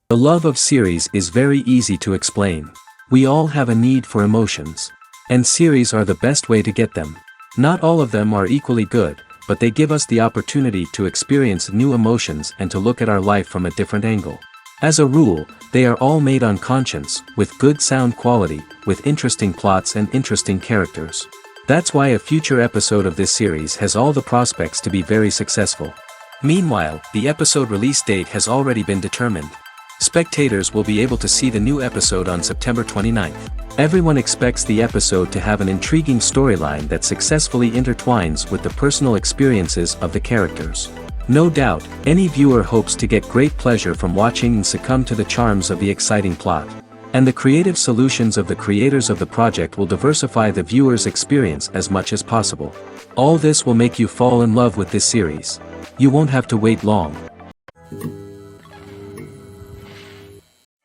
The love of series is very easy to explain. We all have a need for emotions. And series are the best way to get them. Not all of them are equally good, but they give us the opportunity to experience new emotions and to look at our life from a different angle. As a rule, they are all made on conscience, with good sound quality, with interesting plots and interesting characters. That's why a future episode of this series has all the prospects to be very successful. Meanwhile, the episode release date has already been determined. Spectators will be able to see the new episode on September 29th. Everyone expects the episode to have an intriguing storyline that successfully intertwines with the personal experiences of the characters. No doubt, any viewer hopes to get great pleasure from watching and succumb to the charms of the exciting plot. And the creative solutions of the creators of the project will diversify the viewer's experience as much as possible. All this will make you fall in love with this series. You won't have to wait long.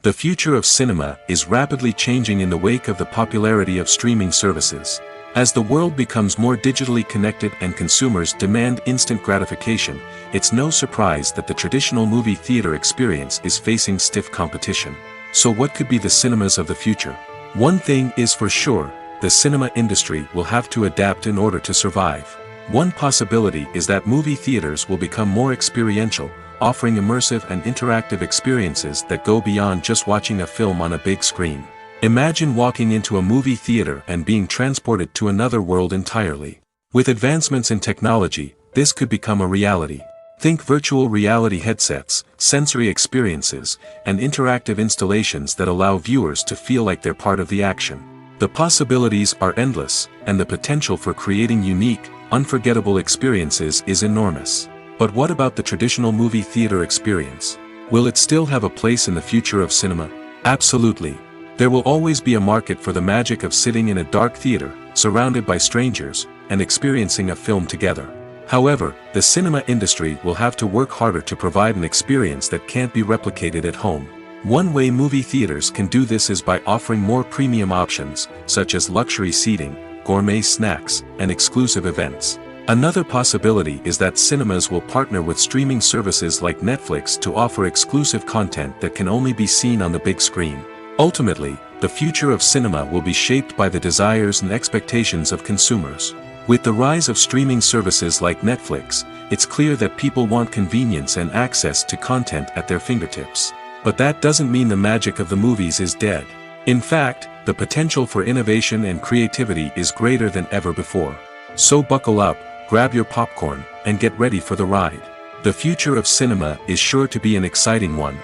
The future of cinema is rapidly changing in the wake of the popularity of streaming services. As the world becomes more digitally connected and consumers demand instant gratification, it's no surprise that the traditional movie theater experience is facing stiff competition. So what could be the cinemas of the future? One thing is for sure, the cinema industry will have to adapt in order to survive. One possibility is that movie theaters will become more experiential, offering immersive and interactive experiences that go beyond just watching a film on a big screen. Imagine walking into a movie theater and being transported to another world entirely. With advancements in technology, this could become a reality. Think virtual reality headsets, sensory experiences, and interactive installations that allow viewers to feel like they're part of the action. The possibilities are endless, and the potential for creating unique, unforgettable experiences is enormous. But what about the traditional movie theater experience? Will it still have a place in the future of cinema? Absolutely. There will always be a market for the magic of sitting in a dark theater, surrounded by strangers, and experiencing a film together. However, the cinema industry will have to work harder to provide an experience that can't be replicated at home. One way movie theaters can do this is by offering more premium options, such as luxury seating, gourmet snacks, and exclusive events. Another possibility is that cinemas will partner with streaming services like Netflix to offer exclusive content that can only be seen on the big screen. Ultimately, the future of cinema will be shaped by the desires and expectations of consumers. With the rise of streaming services like Netflix, it's clear that people want convenience and access to content at their fingertips. But that doesn't mean the magic of the movies is dead. In fact, the potential for innovation and creativity is greater than ever before. So buckle up, grab your popcorn, and get ready for the ride. The future of cinema is sure to be an exciting one.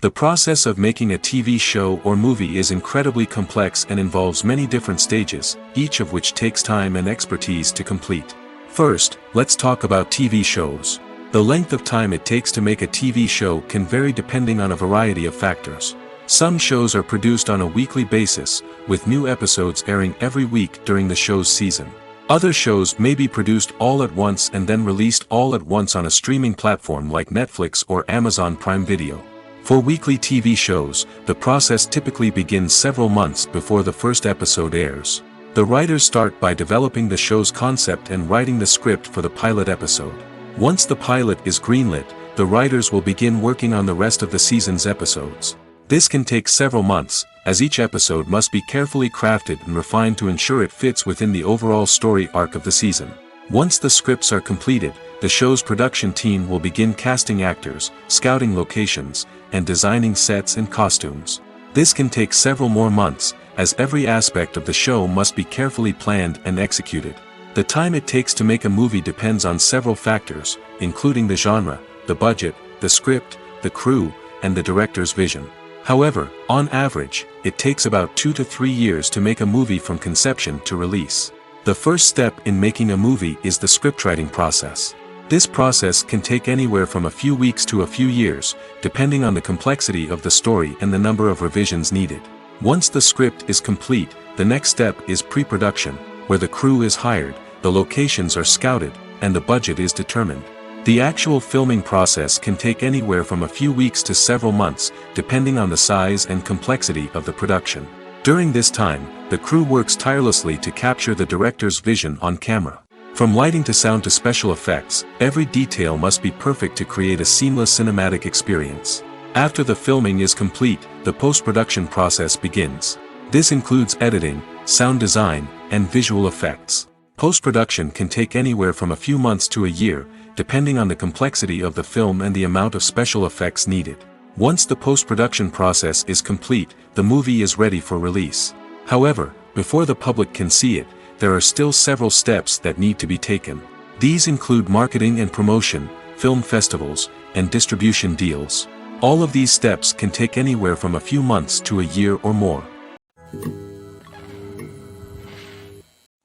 The process of making a TV show or movie is incredibly complex and involves many different stages, each of which takes time and expertise to complete. First, let's talk about TV shows. The length of time it takes to make a TV show can vary depending on a variety of factors. Some shows are produced on a weekly basis, with new episodes airing every week during the show's season. Other shows may be produced all at once and then released all at once on a streaming platform like Netflix or Amazon Prime Video. For weekly TV shows, the process typically begins several months before the first episode airs. The writers start by developing the show's concept and writing the script for the pilot episode. Once the pilot is greenlit, the writers will begin working on the rest of the season's episodes. This can take several months, as each episode must be carefully crafted and refined to ensure it fits within the overall story arc of the season. Once the scripts are completed, the show's production team will begin casting actors, scouting locations, and designing sets and costumes. This can take several more months, as every aspect of the show must be carefully planned and executed. The time it takes to make a movie depends on several factors, including the genre, the budget, the script, the crew, and the director's vision. However, on average, it takes about 2 to 3 years to make a movie from conception to release. The first step in making a movie is the scriptwriting process. This process can take anywhere from a few weeks to a few years, depending on the complexity of the story and the number of revisions needed. Once the script is complete, the next step is pre-production, where the crew is hired, the locations are scouted, and the budget is determined. The actual filming process can take anywhere from a few weeks to several months, depending on the size and complexity of the production. During this time, the crew works tirelessly to capture the director's vision on camera. From lighting to sound to special effects, every detail must be perfect to create a seamless cinematic experience. After the filming is complete, the post-production process begins. This includes editing, sound design, and visual effects. Post-production can take anywhere from a few months to a year, depending on the complexity of the film and the amount of special effects needed. Once the post-production process is complete, the movie is ready for release. However, before the public can see it, there are still several steps that need to be taken. These include marketing and promotion, film festivals, and distribution deals. All of these steps can take anywhere from a few months to a year or more.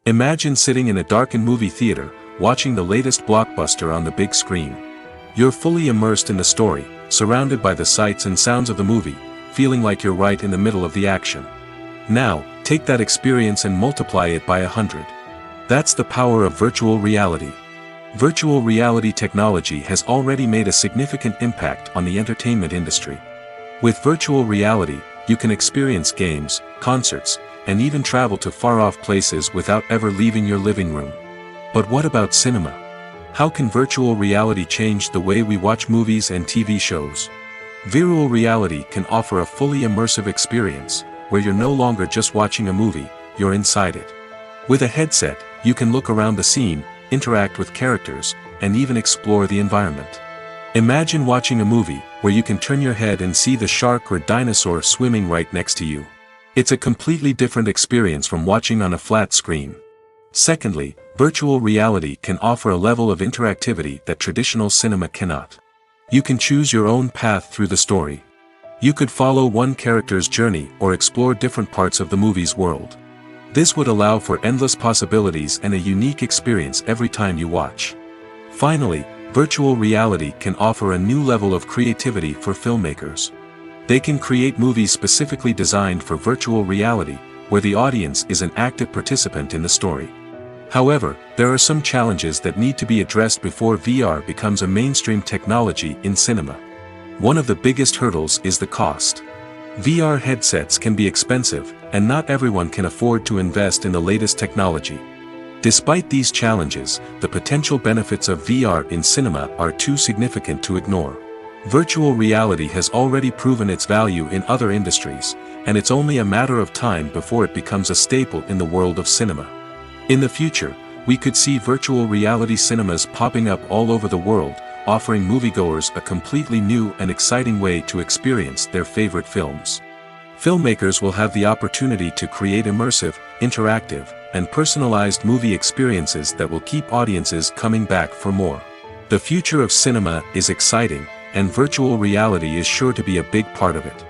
Imagine sitting in a darkened movie theater, watching the latest blockbuster on the big screen. You're fully immersed in the story, surrounded by the sights and sounds of the movie, feeling like you're right in the middle of the action. Now, take that experience and multiply it by 100. That's the power of virtual reality. Virtual reality technology has already made a significant impact on the entertainment industry. With virtual reality, you can experience games, concerts, and even travel to far-off places without ever leaving your living room. But what about cinema? How can virtual reality change the way we watch movies and TV shows? Virtual reality can offer a fully immersive experience, where you're no longer just watching a movie, you're inside it. With a headset, you can look around the scene, interact with characters, and even explore the environment. Imagine watching a movie, where you can turn your head and see the shark or dinosaur swimming right next to you. It's a completely different experience from watching on a flat screen. Secondly, virtual reality can offer a level of interactivity that traditional cinema cannot. You can choose your own path through the story. You could follow one character's journey or explore different parts of the movie's world. This would allow for endless possibilities and a unique experience every time you watch. Finally, virtual reality can offer a new level of creativity for filmmakers. They can create movies specifically designed for virtual reality, where the audience is an active participant in the story. However, there are some challenges that need to be addressed before VR becomes a mainstream technology in cinema. One of the biggest hurdles is the cost. VR headsets can be expensive, and not everyone can afford to invest in the latest technology. Despite these challenges, the potential benefits of VR in cinema are too significant to ignore. Virtual reality has already proven its value in other industries, and it's only a matter of time before it becomes a staple in the world of cinema. In the future, we could see virtual reality cinemas popping up all over the world, offering moviegoers a completely new and exciting way to experience their favorite films. Filmmakers will have the opportunity to create immersive, interactive, and personalized movie experiences that will keep audiences coming back for more. The future of cinema is exciting, and virtual reality is sure to be a big part of it.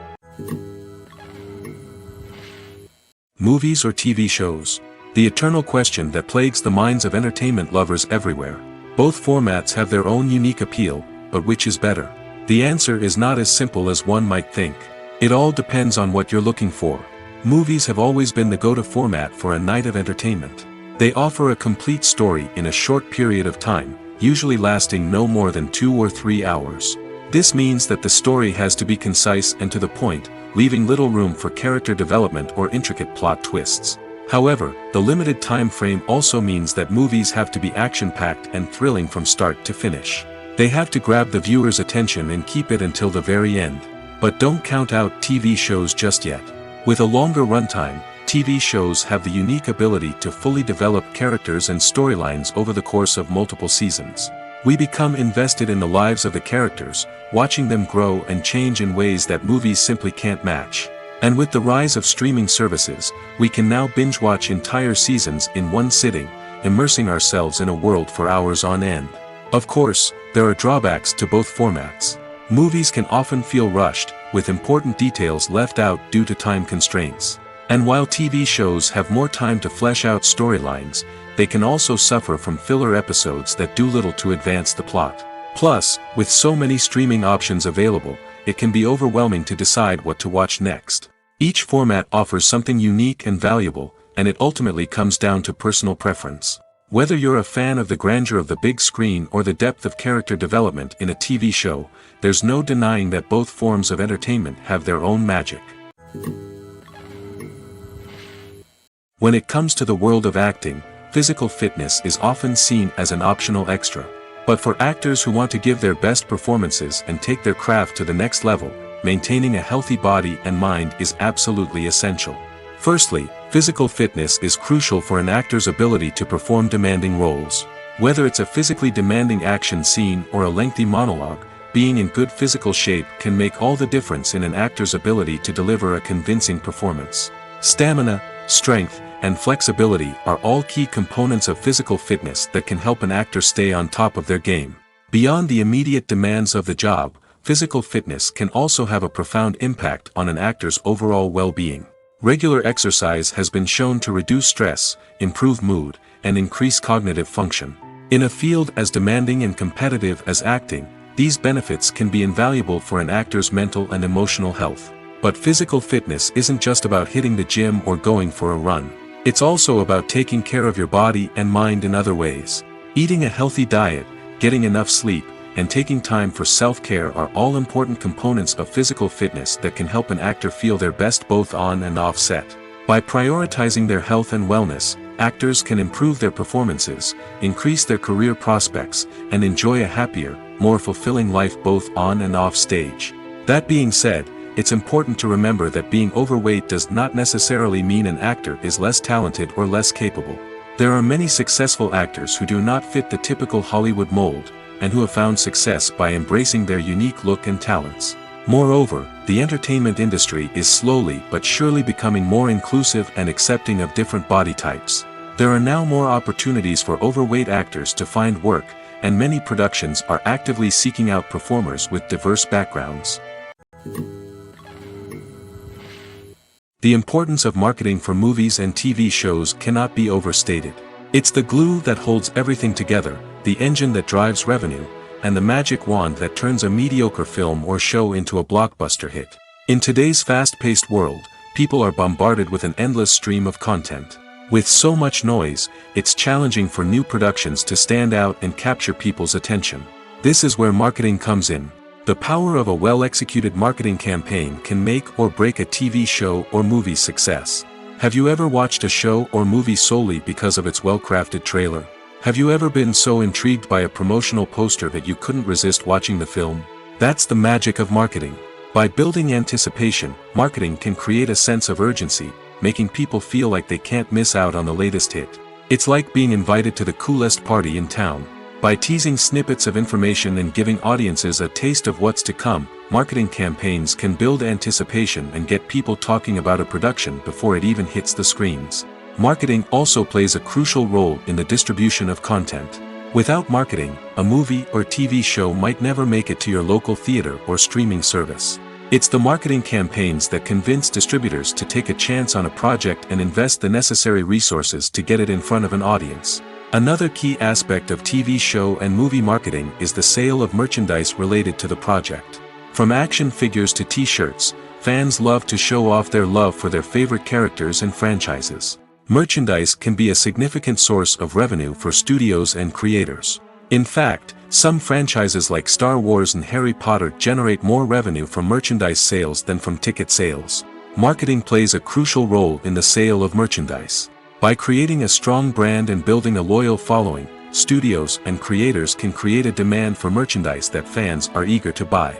Movies or TV shows? The eternal question that plagues the minds of entertainment lovers everywhere. Both formats have their own unique appeal, but which is better? The answer is not as simple as one might think. It all depends on what you're looking for. Movies have always been the go-to format for a night of entertainment. They offer a complete story in a short period of time, usually lasting no more than 2 or 3 hours. This means that the story has to be concise and to the point, leaving little room for character development or intricate plot twists. However, the limited time frame also means that movies have to be action-packed and thrilling from start to finish. They have to grab the viewer's attention and keep it until the very end. But don't count out TV shows just yet. With a longer runtime, TV shows have the unique ability to fully develop characters and storylines over the course of multiple seasons. We become invested in the lives of the characters, watching them grow and change in ways that movies simply can't match. And with the rise of streaming services, we can now binge-watch entire seasons in one sitting, immersing ourselves in a world for hours on end. Of course, there are drawbacks to both formats. Movies can often feel rushed, with important details left out due to time constraints. And while TV shows have more time to flesh out storylines, they can also suffer from filler episodes that do little to advance the plot. Plus, with so many streaming options available, it can be overwhelming to decide what to watch next. Each format offers something unique and valuable, and it ultimately comes down to personal preference. Whether you're a fan of the grandeur of the big screen or the depth of character development in a TV show, there's no denying that both forms of entertainment have their own magic. When it comes to the world of acting, physical fitness is often seen as an optional extra. But for actors who want to give their best performances and take their craft to the next level, maintaining a healthy body and mind is absolutely essential. Firstly, physical fitness is crucial for an actor's ability to perform demanding roles. Whether it's a physically demanding action scene or a lengthy monologue, being in good physical shape can make all the difference in an actor's ability to deliver a convincing performance. Stamina, strength, and flexibility are all key components of physical fitness that can help an actor stay on top of their game. Beyond the immediate demands of the job, physical fitness can also have a profound impact on an actor's overall well-being. Regular exercise has been shown to reduce stress, improve mood, and increase cognitive function. In a field as demanding and competitive as acting, these benefits can be invaluable for an actor's mental and emotional health. But physical fitness isn't just about hitting the gym or going for a run. It's also about taking care of your body and mind in other ways. Eating a healthy diet, getting enough sleep, and taking time for self-care are all important components of physical fitness that can help an actor feel their best both on and off set. By prioritizing their health and wellness, actors can improve their performances, increase their career prospects, and enjoy a happier, more fulfilling life both on and off stage. That being said, it's important to remember that being overweight does not necessarily mean an actor is less talented or less capable. There are many successful actors who do not fit the typical Hollywood mold, and who have found success by embracing their unique look and talents. Moreover, the entertainment industry is slowly but surely becoming more inclusive and accepting of different body types. There are now more opportunities for overweight actors to find work, and many productions are actively seeking out performers with diverse backgrounds. The importance of marketing for movies and TV shows cannot be overstated. It's the glue that holds everything together, the engine that drives revenue, and the magic wand that turns a mediocre film or show into a blockbuster hit. In today's fast-paced world, people are bombarded with an endless stream of content. With so much noise, it's challenging for new productions to stand out and capture people's attention. This is where marketing comes in. The power of a well-executed marketing campaign can make or break a TV show or movie's success. Have you ever watched a show or movie solely because of its well-crafted trailer? Have you ever been so intrigued by a promotional poster that you couldn't resist watching the film? That's the magic of marketing. By building anticipation, marketing can create a sense of urgency, making people feel like they can't miss out on the latest hit. It's like being invited to the coolest party in town. By teasing snippets of information and giving audiences a taste of what's to come, marketing campaigns can build anticipation and get people talking about a production before it even hits the screens. Marketing also plays a crucial role in the distribution of content. Without marketing, a movie or TV show might never make it to your local theater or streaming service. It's the marketing campaigns that convince distributors to take a chance on a project and invest the necessary resources to get it in front of an audience. Another key aspect of TV show and movie marketing is the sale of merchandise related to the project. From action figures to t-shirts, fans love to show off their love for their favorite characters and franchises. Merchandise can be a significant source of revenue for studios and creators. In fact, some franchises like Star Wars and Harry Potter generate more revenue from merchandise sales than from ticket sales. Marketing plays a crucial role in the sale of merchandise. By creating a strong brand and building a loyal following, studios and creators can create a demand for merchandise that fans are eager to buy.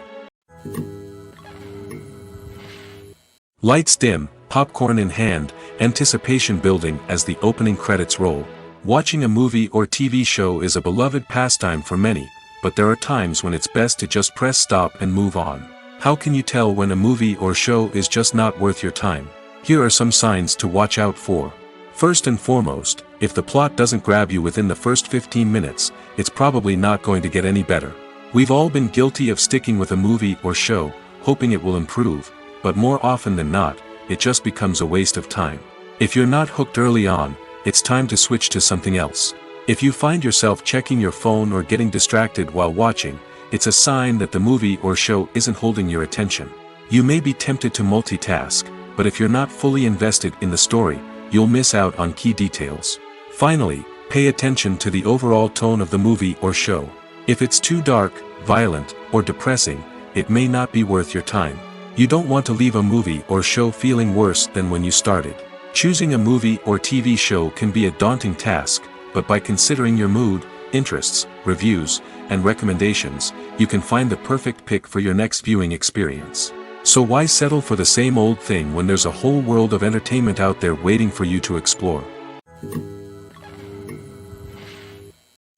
Lights dim, popcorn in hand, anticipation building as the opening credits roll. Watching a movie or TV show is a beloved pastime for many, but there are times when it's best to just press stop and move on. How can you tell when a movie or show is just not worth your time? Here are some signs to watch out for. First and foremost, if the plot doesn't grab you within the first 15 minutes, it's probably not going to get any better. We've all been guilty of sticking with a movie or show, hoping it will improve, but more often than not, it just becomes a waste of time. If you're not hooked early on, it's time to switch to something else. If you find yourself checking your phone or getting distracted while watching, it's a sign that the movie or show isn't holding your attention. You may be tempted to multitask, but if you're not fully invested in the story, you'll miss out on key details. Finally, pay attention to the overall tone of the movie or show. If it's too dark, violent, or depressing, it may not be worth your time. You don't want to leave a movie or show feeling worse than when you started. Choosing a movie or TV show can be a daunting task, but by considering your mood, interests, reviews, and recommendations, you can find the perfect pick for your next viewing experience. So why settle for the same old thing when there's a whole world of entertainment out there waiting for you to explore?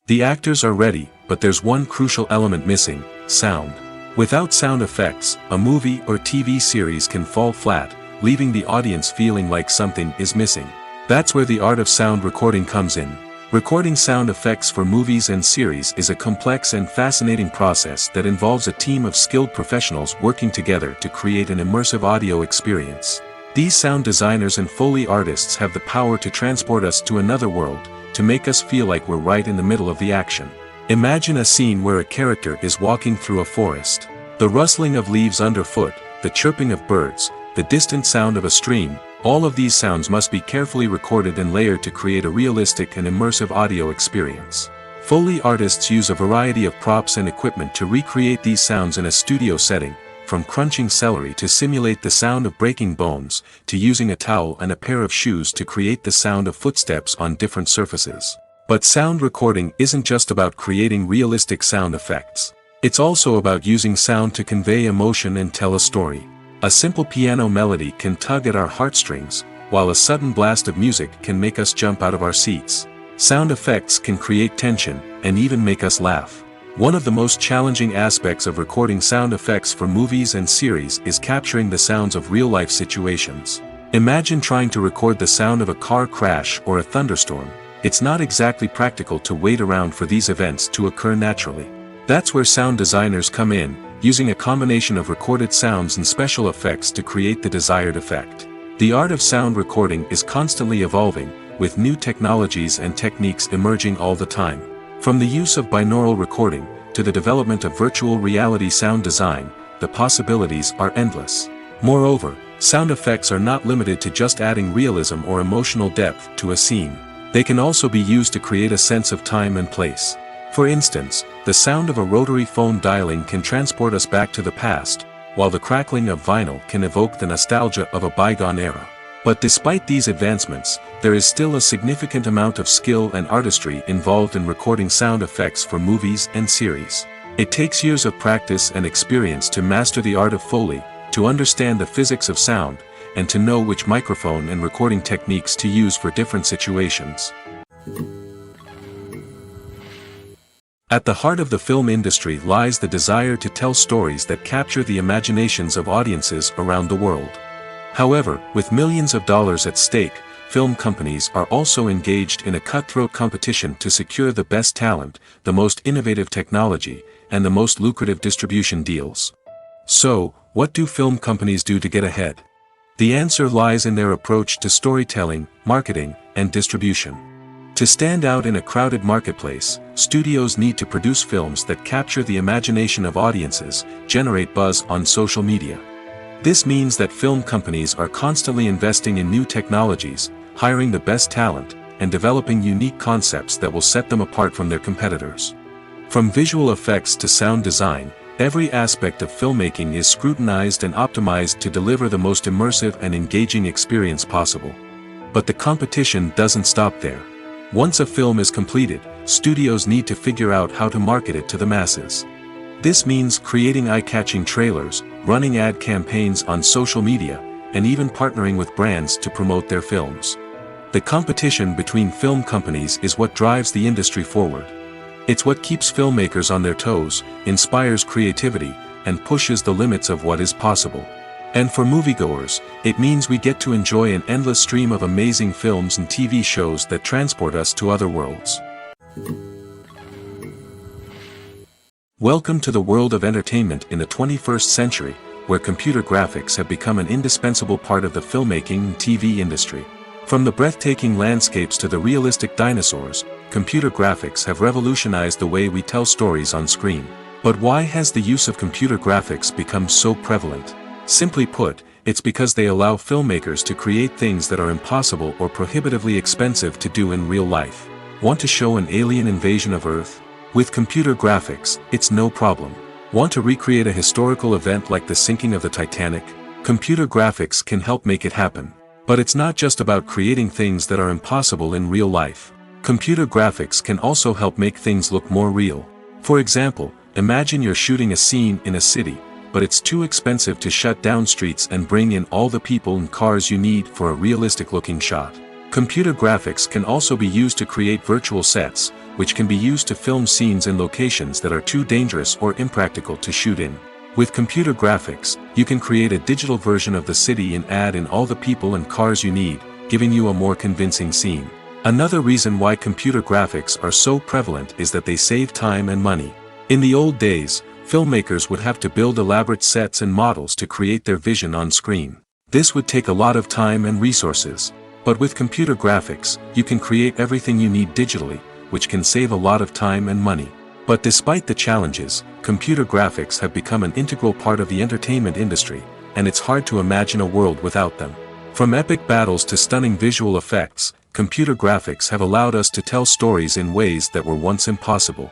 The actors are ready, but there's one crucial element missing: sound. Without sound effects, a movie or TV series can fall flat, leaving the audience feeling like something is missing. That's where the art of sound recording comes in. Recording sound effects for movies and series is a complex and fascinating process that involves a team of skilled professionals working together to create an immersive audio experience. These sound designers and Foley artists have the power to transport us to another world, to make us feel like we're right in the middle of the action. Imagine a scene where a character is walking through a forest. The rustling of leaves underfoot, the chirping of birds, the distant sound of a stream, all of these sounds must be carefully recorded and layered to create a realistic and immersive audio experience. Foley artists use a variety of props and equipment to recreate these sounds in a studio setting, from crunching celery to simulate the sound of breaking bones, to using a towel and a pair of shoes to create the sound of footsteps on different surfaces. But sound recording isn't just about creating realistic sound effects. It's also about using sound to convey emotion and tell a story. A simple piano melody can tug at our heartstrings, while a sudden blast of music can make us jump out of our seats. Sound effects can create tension, and even make us laugh. One of the most challenging aspects of recording sound effects for movies and series is capturing the sounds of real-life situations. Imagine trying to record the sound of a car crash or a thunderstorm. It's not exactly practical to wait around for these events to occur naturally. That's where sound designers come in, using a combination of recorded sounds and special effects to create the desired effect. The art of sound recording is constantly evolving, with new technologies and techniques emerging all the time. From the use of binaural recording, to the development of virtual reality sound design, the possibilities are endless. Moreover, sound effects are not limited to just adding realism or emotional depth to a scene. They can also be used to create a sense of time and place. For instance, the sound of a rotary phone dialing can transport us back to the past, while the crackling of vinyl can evoke the nostalgia of a bygone era. But despite these advancements, there is still a significant amount of skill and artistry involved in recording sound effects for movies and series. It takes years of practice and experience to master the art of Foley, to understand the physics of sound, and to know which microphone and recording techniques to use for different situations. At the heart of the film industry lies the desire to tell stories that capture the imaginations of audiences around the world. However, with millions of dollars at stake, film companies are also engaged in a cutthroat competition to secure the best talent, the most innovative technology, and the most lucrative distribution deals. So, what do film companies do to get ahead? The answer lies in their approach to storytelling, marketing, and distribution. To stand out in a crowded marketplace, studios need to produce films that capture the imagination of audiences, generate buzz on social media. This means that film companies are constantly investing in new technologies, hiring the best talent, and developing unique concepts that will set them apart from their competitors. From visual effects to sound design, every aspect of filmmaking is scrutinized and optimized to deliver the most immersive and engaging experience possible. But the competition doesn't stop there. Once a film is completed, studios need to figure out how to market it to the masses. This means creating eye-catching trailers, running ad campaigns on social media, and even partnering with brands to promote their films. The competition between film companies is what drives the industry forward. It's what keeps filmmakers on their toes, inspires creativity, and pushes the limits of what is possible. And for moviegoers, it means we get to enjoy an endless stream of amazing films and TV shows that transport us to other worlds. Welcome to the world of entertainment in the 21st century, where computer graphics have become an indispensable part of the filmmaking and TV industry. From the breathtaking landscapes to the realistic dinosaurs, computer graphics have revolutionized the way we tell stories on screen. But why has the use of computer graphics become so prevalent? Simply put, it's because they allow filmmakers to create things that are impossible or prohibitively expensive to do in real life. Want to show an alien invasion of Earth? With computer graphics, it's no problem. Want to recreate a historical event like the sinking of the Titanic? Computer graphics can help make it happen. But it's not just about creating things that are impossible in real life. Computer graphics can also help make things look more real. For example, imagine you're shooting a scene in a city, but it's too expensive to shut down streets and bring in all the people and cars you need for a realistic-looking shot. Computer graphics can also be used to create virtual sets, which can be used to film scenes in locations that are too dangerous or impractical to shoot in. With computer graphics, you can create a digital version of the city and add in all the people and cars you need, giving you a more convincing scene. Another reason why computer graphics are so prevalent is that they save time and money. In the old days, filmmakers would have to build elaborate sets and models to create their vision on screen. This would take a lot of time and resources. But with computer graphics, you can create everything you need digitally, which can save a lot of time and money. But despite the challenges, computer graphics have become an integral part of the entertainment industry, and it's hard to imagine a world without them. From epic battles to stunning visual effects, computer graphics have allowed us to tell stories in ways that were once impossible.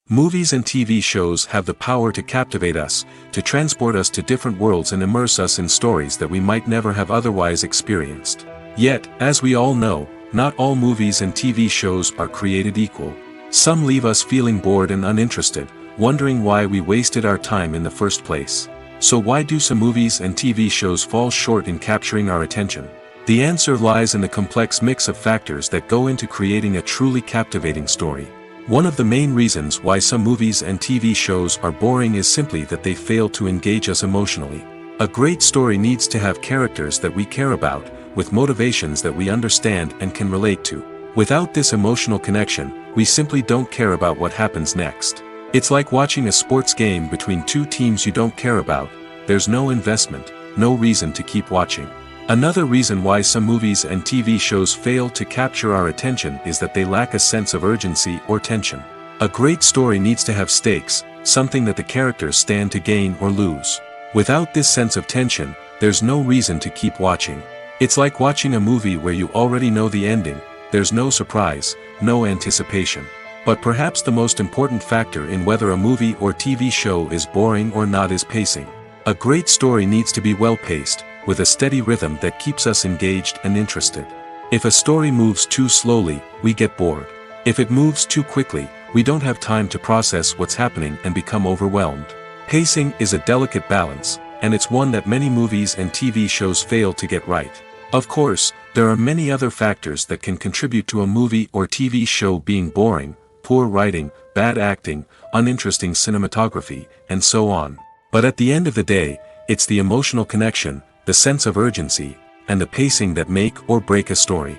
Movies and TV shows have the power to captivate us, to transport us to different worlds and immerse us in stories that we might never have otherwise experienced. Yet, as we all know, not all movies and TV shows are created equal. Some leave us feeling bored and uninterested, wondering why we wasted our time in the first place. So why do some movies and TV shows fall short in capturing our attention? The answer lies in the complex mix of factors that go into creating a truly captivating story. One of the main reasons why some movies and TV shows are boring is simply that they fail to engage us emotionally. A great story needs to have characters that we care about, with motivations that we understand and can relate to. Without this emotional connection, we simply don't care about what happens next. It's like watching a sports game between two teams you don't care about. There's no investment, no reason to keep watching. Another reason why some movies and TV shows fail to capture our attention is that they lack a sense of urgency or tension. A great story needs to have stakes, something that the characters stand to gain or lose. Without this sense of tension, there's no reason to keep watching. It's like watching a movie where you already know the ending. There's no surprise, no anticipation. But perhaps the most important factor in whether a movie or TV show is boring or not is pacing. A great story needs to be well-paced, with a steady rhythm that keeps us engaged and interested. If a story moves too slowly, we get bored. If it moves too quickly, we don't have time to process what's happening and become overwhelmed. Pacing is a delicate balance, and it's one that many movies and TV shows fail to get right. Of course, there are many other factors that can contribute to a movie or TV show being boring: poor writing, bad acting, uninteresting cinematography, and so on. But at the end of the day, it's the emotional connection, the sense of urgency, and the pacing that make or break a story.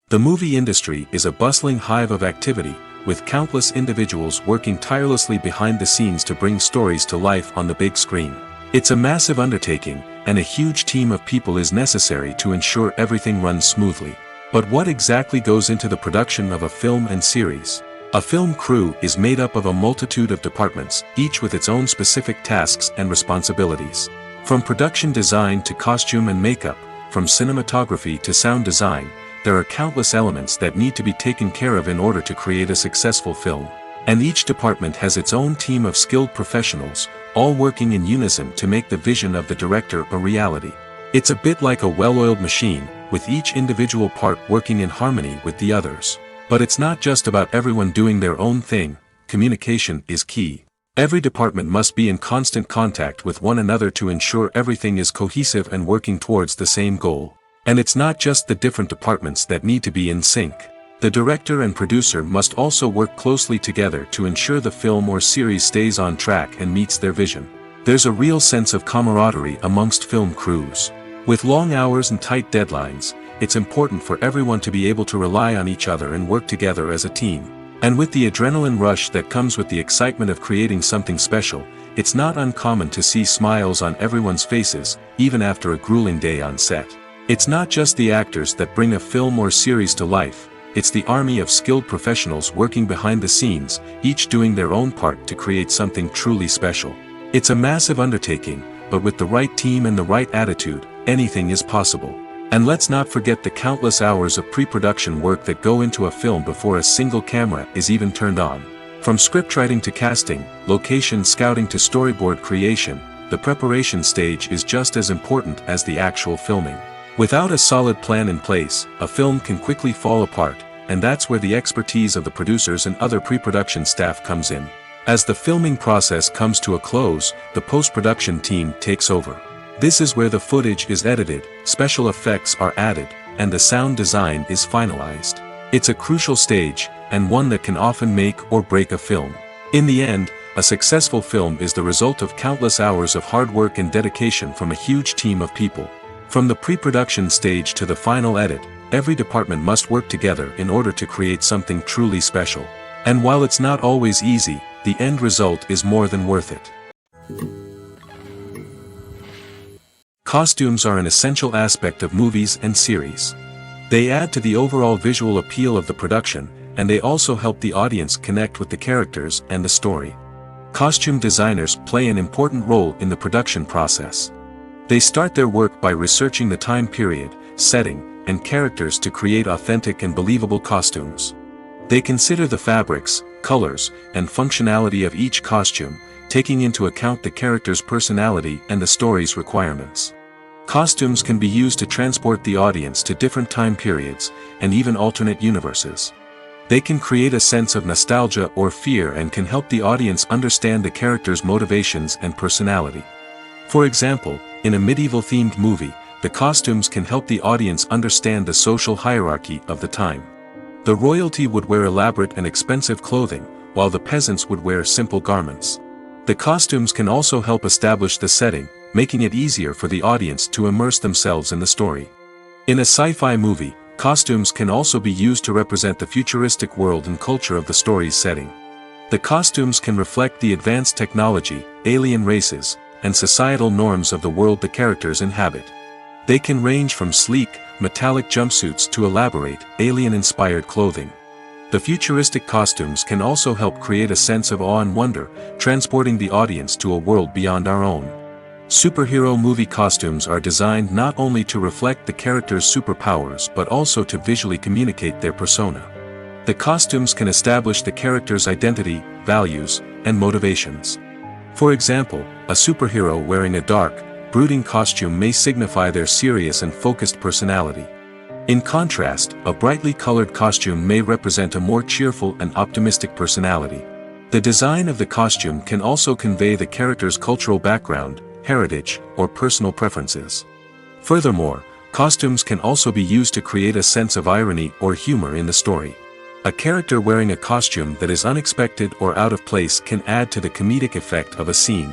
The movie industry is a bustling hive of activity, with countless individuals working tirelessly behind the scenes to bring stories to life on the big screen. It's a massive undertaking, and a huge team of people is necessary to ensure everything runs smoothly. But what exactly goes into the production of a film and series? A film crew is made up of a multitude of departments, each with its own specific tasks and responsibilities. From production design to costume and makeup, from cinematography to sound design, there are countless elements that need to be taken care of in order to create a successful film. And each department has its own team of skilled professionals, all working in unison to make the vision of the director a reality. It's a bit like a well-oiled machine, with each individual part working in harmony with the others. But it's not just about everyone doing their own thing. Communication is key. Every department must be in constant contact with one another to ensure everything is cohesive and working towards the same goal. And it's not just the different departments that need to be in sync. The director and producer must also work closely together to ensure the film or series stays on track and meets their vision. There's a real sense of camaraderie amongst film crews. With long hours and tight deadlines, it's important for everyone to be able to rely on each other and work together as a team. And with the adrenaline rush that comes with the excitement of creating something special, it's not uncommon to see smiles on everyone's faces, even after a grueling day on set. It's not just the actors that bring a film or series to life, it's the army of skilled professionals working behind the scenes, each doing their own part to create something truly special. It's a massive undertaking, but with the right team and the right attitude, anything is possible. And let's not forget the countless hours of pre-production work that go into a film before a single camera is even turned on. From scriptwriting to casting, location scouting to storyboard creation, the preparation stage is just as important as the actual filming. Without a solid plan in place, a film can quickly fall apart, and that's where the expertise of the producers and other pre-production staff comes in. As the filming process comes to a close, the post-production team takes over. This is where the footage is edited, special effects are added, and the sound design is finalized. It's a crucial stage, and one that can often make or break a film. In the end, a successful film is the result of countless hours of hard work and dedication from a huge team of people. From the pre-production stage to the final edit, every department must work together in order to create something truly special. And while it's not always easy, the end result is more than worth it. Costumes are an essential aspect of movies and series. They add to the overall visual appeal of the production, and they also help the audience connect with the characters and the story. Costume designers play an important role in the production process. They start their work by researching the time period, setting, and characters to create authentic and believable costumes. They consider the fabrics, colors, and functionality of each costume, taking into account the character's personality and the story's requirements. Costumes can be used to transport the audience to different time periods, and even alternate universes. They can create a sense of nostalgia or fear and can help the audience understand the character's motivations and personality. For example, in a medieval-themed movie, the costumes can help the audience understand the social hierarchy of the time. The royalty would wear elaborate and expensive clothing, while the peasants would wear simple garments. The costumes can also help establish the setting, making it easier for the audience to immerse themselves in the story. In a sci-fi movie, costumes can also be used to represent the futuristic world and culture of the story's setting. The costumes can reflect the advanced technology, alien races, and societal norms of the world the characters inhabit. They can range from sleek, metallic jumpsuits to elaborate, alien-inspired clothing. The futuristic costumes can also help create a sense of awe and wonder, transporting the audience to a world beyond our own. Superhero movie costumes are designed not only to reflect the character's superpowers but also to visually communicate their persona. The costumes can establish the character's identity, values, and motivations. For example, a superhero wearing a dark, brooding costume may signify their serious and focused personality. In contrast, a brightly colored costume may represent a more cheerful and optimistic personality. The design of the costume can also convey the character's cultural background, heritage, or personal preferences. Furthermore, costumes can also be used to create a sense of irony or humor in the story. A character wearing a costume that is unexpected or out of place can add to the comedic effect of a scene.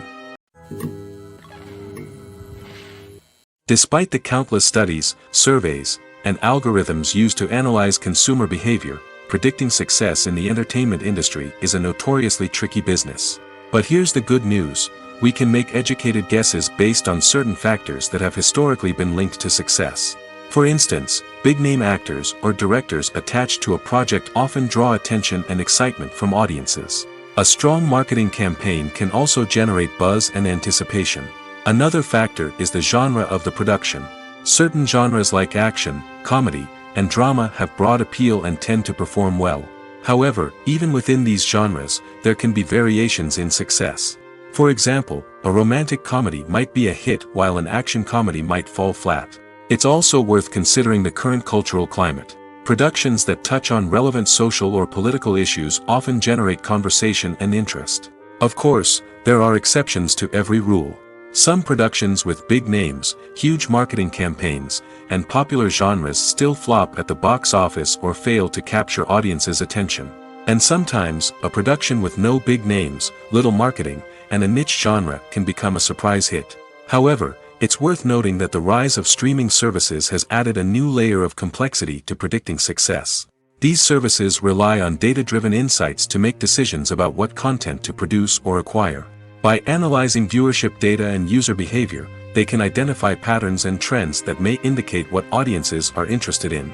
Despite the countless studies, surveys, and algorithms used to analyze consumer behavior, predicting success in the entertainment industry is a notoriously tricky business. But here's the good news: we can make educated guesses based on certain factors that have historically been linked to success. For instance, big-name actors or directors attached to a project often draw attention and excitement from audiences. A strong marketing campaign can also generate buzz and anticipation. Another factor is the genre of the production. Certain genres like action, comedy, and drama have broad appeal and tend to perform well. However, even within these genres, there can be variations in success. For example, a romantic comedy might be a hit while an action comedy might fall flat. It's also worth considering the current cultural climate. Productions that touch on relevant social or political issues often generate conversation and interest. Of course, there are exceptions to every rule. Some productions with big names, huge marketing campaigns, and popular genres still flop at the box office or fail to capture audiences' attention. And sometimes, a production with no big names, little marketing, and a niche genre can become a surprise hit. However, it's worth noting that the rise of streaming services has added a new layer of complexity to predicting success. These services rely on data-driven insights to make decisions about what content to produce or acquire. By analyzing viewership data and user behavior, they can identify patterns and trends that may indicate what audiences are interested in.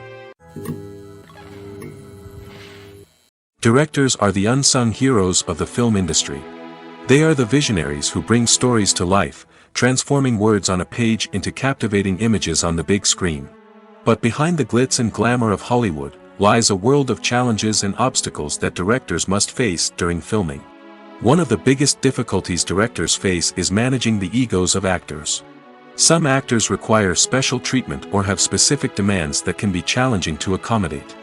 Directors are the unsung heroes of the film industry. They are the visionaries who bring stories to life, transforming words on a page into captivating images on the big screen. But behind the glitz and glamour of Hollywood lies a world of challenges and obstacles that directors must face during filming. One of the biggest difficulties directors face is managing the egos of actors. Some actors require special treatment or have specific demands that can be challenging to accommodate.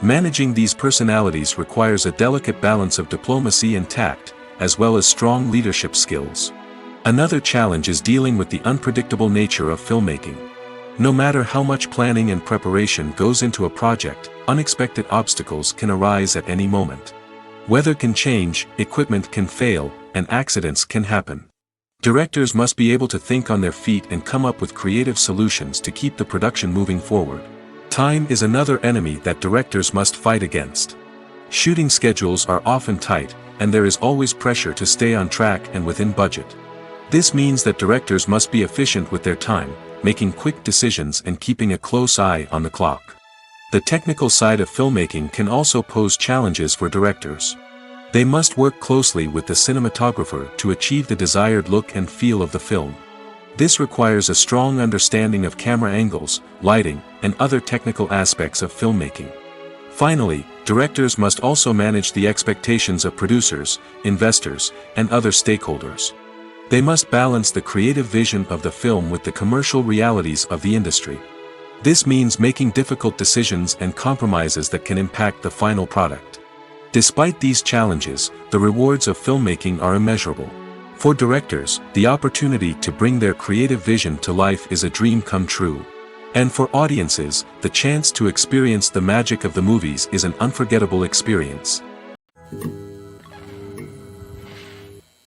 Managing these personalities requires a delicate balance of diplomacy and tact, as well as strong leadership skills. Another challenge is dealing with the unpredictable nature of filmmaking. No matter how much planning and preparation goes into a project, unexpected obstacles can arise at any moment. Weather can change, equipment can fail, and accidents can happen. Directors must be able to think on their feet and come up with creative solutions to keep the production moving forward. Time is another enemy that directors must fight against. Shooting schedules are often tight, and there is always pressure to stay on track and within budget. This means that directors must be efficient with their time, making quick decisions and keeping a close eye on the clock. The technical side of filmmaking can also pose challenges for directors. They must work closely with the cinematographer to achieve the desired look and feel of the film. This requires a strong understanding of camera angles, lighting, and other technical aspects of filmmaking. Finally, directors must also manage the expectations of producers, investors, and other stakeholders. They must balance the creative vision of the film with the commercial realities of the industry. This means making difficult decisions and compromises that can impact the final product. Despite these challenges, the rewards of filmmaking are immeasurable. For directors, the opportunity to bring their creative vision to life is a dream come true. And for audiences, the chance to experience the magic of the movies is an unforgettable experience.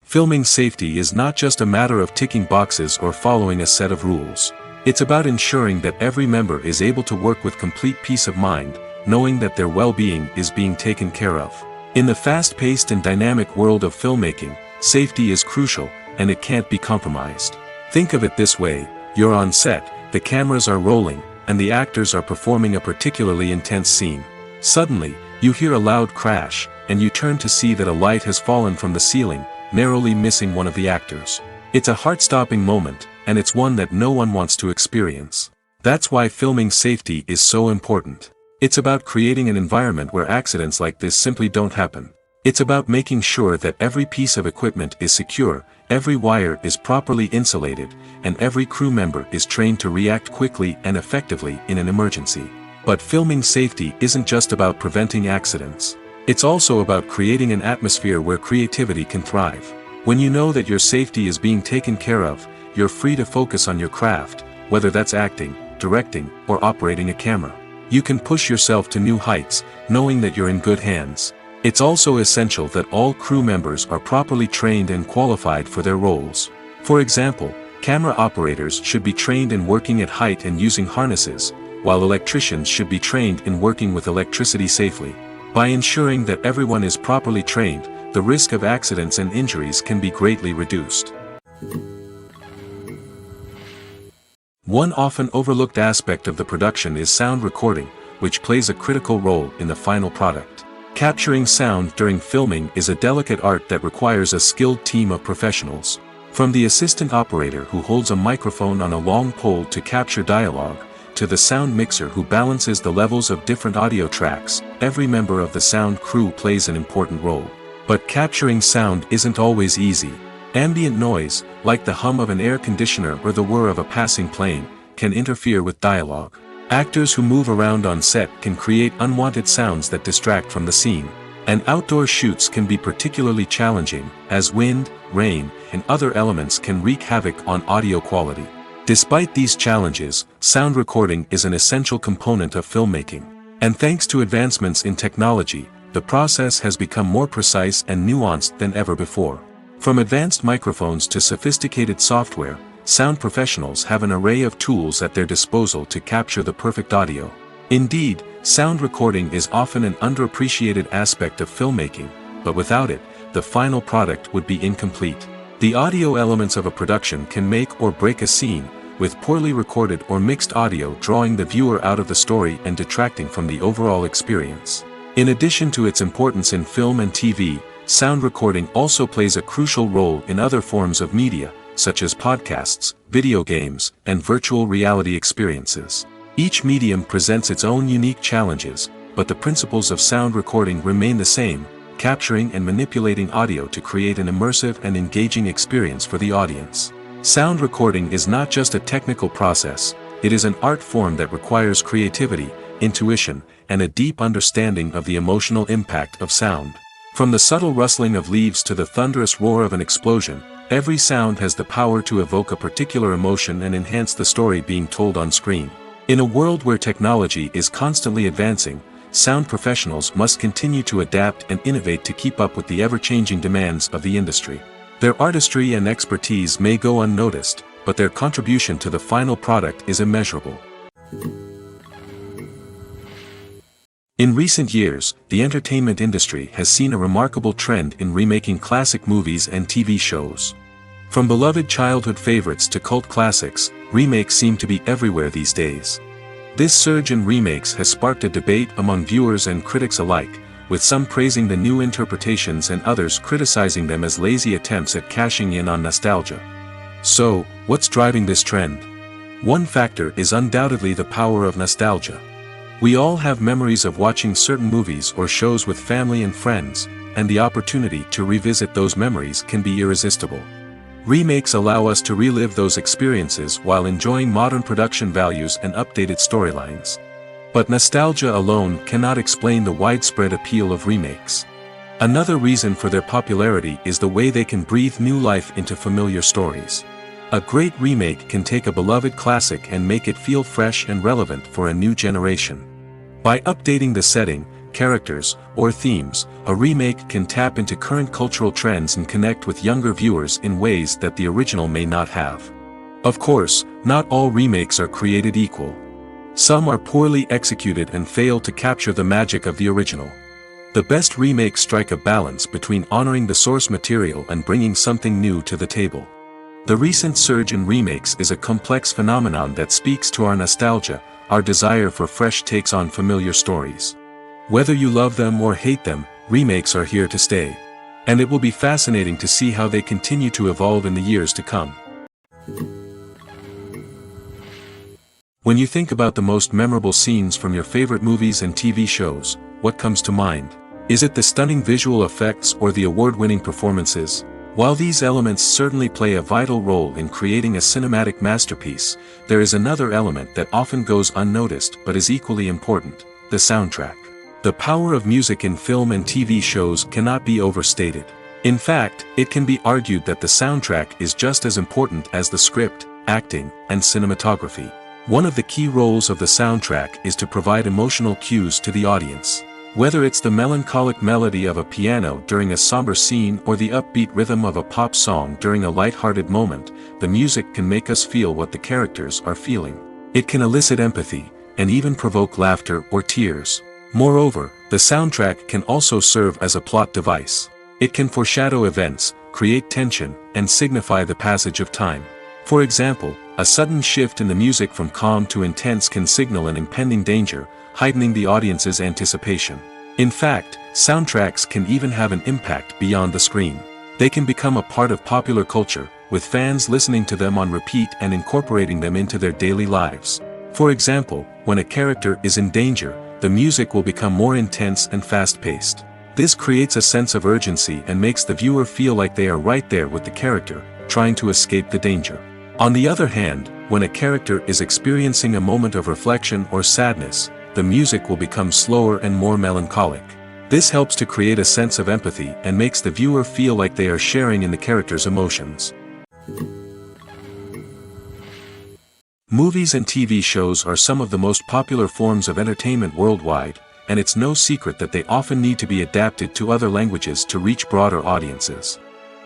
Filming safety is not just a matter of ticking boxes or following a set of rules. It's about ensuring that every member is able to work with complete peace of mind, knowing that their well-being is being taken care of. In the fast-paced and dynamic world of filmmaking, safety is crucial, and it can't be compromised. Think of it this way: you're on set, the cameras are rolling, and the actors are performing a particularly intense scene. Suddenly, you hear a loud crash, and you turn to see that a light has fallen from the ceiling, narrowly missing one of the actors. It's a heart-stopping moment, and it's one that no one wants to experience. That's why filming safety is so important. It's about creating an environment where accidents like this simply don't happen. It's about making sure that every piece of equipment is secure, every wire is properly insulated, and every crew member is trained to react quickly and effectively in an emergency. But filming safety isn't just about preventing accidents. It's also about creating an atmosphere where creativity can thrive. When you know that your safety is being taken care of, you're free to focus on your craft, whether that's acting, directing, or operating a camera. You can push yourself to new heights, knowing that you're in good hands. It's also essential that all crew members are properly trained and qualified for their roles. For example, camera operators should be trained in working at height and using harnesses, while electricians should be trained in working with electricity safely. By ensuring that everyone is properly trained, the risk of accidents and injuries can be greatly reduced. One often overlooked aspect of the production is sound recording, which plays a critical role in the final product. Capturing sound during filming is a delicate art that requires a skilled team of professionals. From the assistant operator who holds a microphone on a long pole to capture dialogue, to the sound mixer who balances the levels of different audio tracks, every member of the sound crew plays an important role. But capturing sound isn't always easy. Ambient noise, like the hum of an air conditioner or the whir of a passing plane, can interfere with dialogue. Actors who move around on set can create unwanted sounds that distract from the scene. And outdoor shoots can be particularly challenging, as wind, rain, and other elements can wreak havoc on audio quality. Despite these challenges, sound recording is an essential component of filmmaking. And thanks to advancements in technology, the process has become more precise and nuanced than ever before. From advanced microphones to sophisticated software, sound professionals have an array of tools at their disposal to capture the perfect audio. Indeed, sound recording is often an underappreciated aspect of filmmaking, but without it, the final product would be incomplete. The audio elements of a production can make or break a scene, with poorly recorded or mixed audio drawing the viewer out of the story and detracting from the overall experience. In addition to its importance in film and TV, sound recording also plays a crucial role in other forms of media, such as podcasts, video games, and virtual reality experiences. Each medium presents its own unique challenges, but the principles of sound recording remain the same, capturing and manipulating audio to create an immersive and engaging experience for the audience. Sound recording is not just a technical process, it is an art form that requires creativity, intuition, and a deep understanding of the emotional impact of sound. From the subtle rustling of leaves to the thunderous roar of an explosion, every sound has the power to evoke a particular emotion and enhance the story being told on screen. In a world where technology is constantly advancing, sound professionals must continue to adapt and innovate to keep up with the ever-changing demands of the industry. Their artistry and expertise may go unnoticed, but their contribution to the final product is immeasurable. In recent years, the entertainment industry has seen a remarkable trend in remaking classic movies and TV shows. From beloved childhood favorites to cult classics, remakes seem to be everywhere these days. This surge in remakes has sparked a debate among viewers and critics alike, with some praising the new interpretations and others criticizing them as lazy attempts at cashing in on nostalgia. So, what's driving this trend? One factor is undoubtedly the power of nostalgia. We all have memories of watching certain movies or shows with family and friends, and the opportunity to revisit those memories can be irresistible. Remakes allow us to relive those experiences while enjoying modern production values and updated storylines. But nostalgia alone cannot explain the widespread appeal of remakes. Another reason for their popularity is the way they can breathe new life into familiar stories. A great remake can take a beloved classic and make it feel fresh and relevant for a new generation. By updating the setting, characters, or themes, a remake can tap into current cultural trends and connect with younger viewers in ways that the original may not have. Of course, not all remakes are created equal. Some are poorly executed and fail to capture the magic of the original. The best remakes strike a balance between honoring the source material and bringing something new to the table. The recent surge in remakes is a complex phenomenon that speaks to our nostalgia, our desire for fresh takes on familiar stories. Whether you love them or hate them, remakes are here to stay. And it will be fascinating to see how they continue to evolve in the years to come. When you think about the most memorable scenes from your favorite movies and TV shows, what comes to mind? Is it the stunning visual effects or the award-winning performances? While these elements certainly play a vital role in creating a cinematic masterpiece, there is another element that often goes unnoticed but is equally important: the soundtrack. The power of music in film and TV shows cannot be overstated. In fact, it can be argued that the soundtrack is just as important as the script, acting, and cinematography. One of the key roles of the soundtrack is to provide emotional cues to the audience. Whether it's the melancholic melody of a piano during a somber scene or the upbeat rhythm of a pop song during a light-hearted moment, the music can make us feel what the characters are feeling. It can elicit empathy, and even provoke laughter or tears. Moreover, the soundtrack can also serve as a plot device. It can foreshadow events, create tension, and signify the passage of time. For example, a sudden shift in the music from calm to intense can signal an impending danger, heightening the audience's anticipation. In fact, soundtracks can even have an impact beyond the screen. They can become a part of popular culture, with fans listening to them on repeat and incorporating them into their daily lives. For example, when a character is in danger, the music will become more intense and fast-paced. This creates a sense of urgency and makes the viewer feel like they are right there with the character, trying to escape the danger. On the other hand, when a character is experiencing a moment of reflection or sadness, the music will become slower and more melancholic. This helps to create a sense of empathy and makes the viewer feel like they are sharing in the character's emotions. Movies and TV shows are some of the most popular forms of entertainment worldwide, and it's no secret that they often need to be adapted to other languages to reach broader audiences.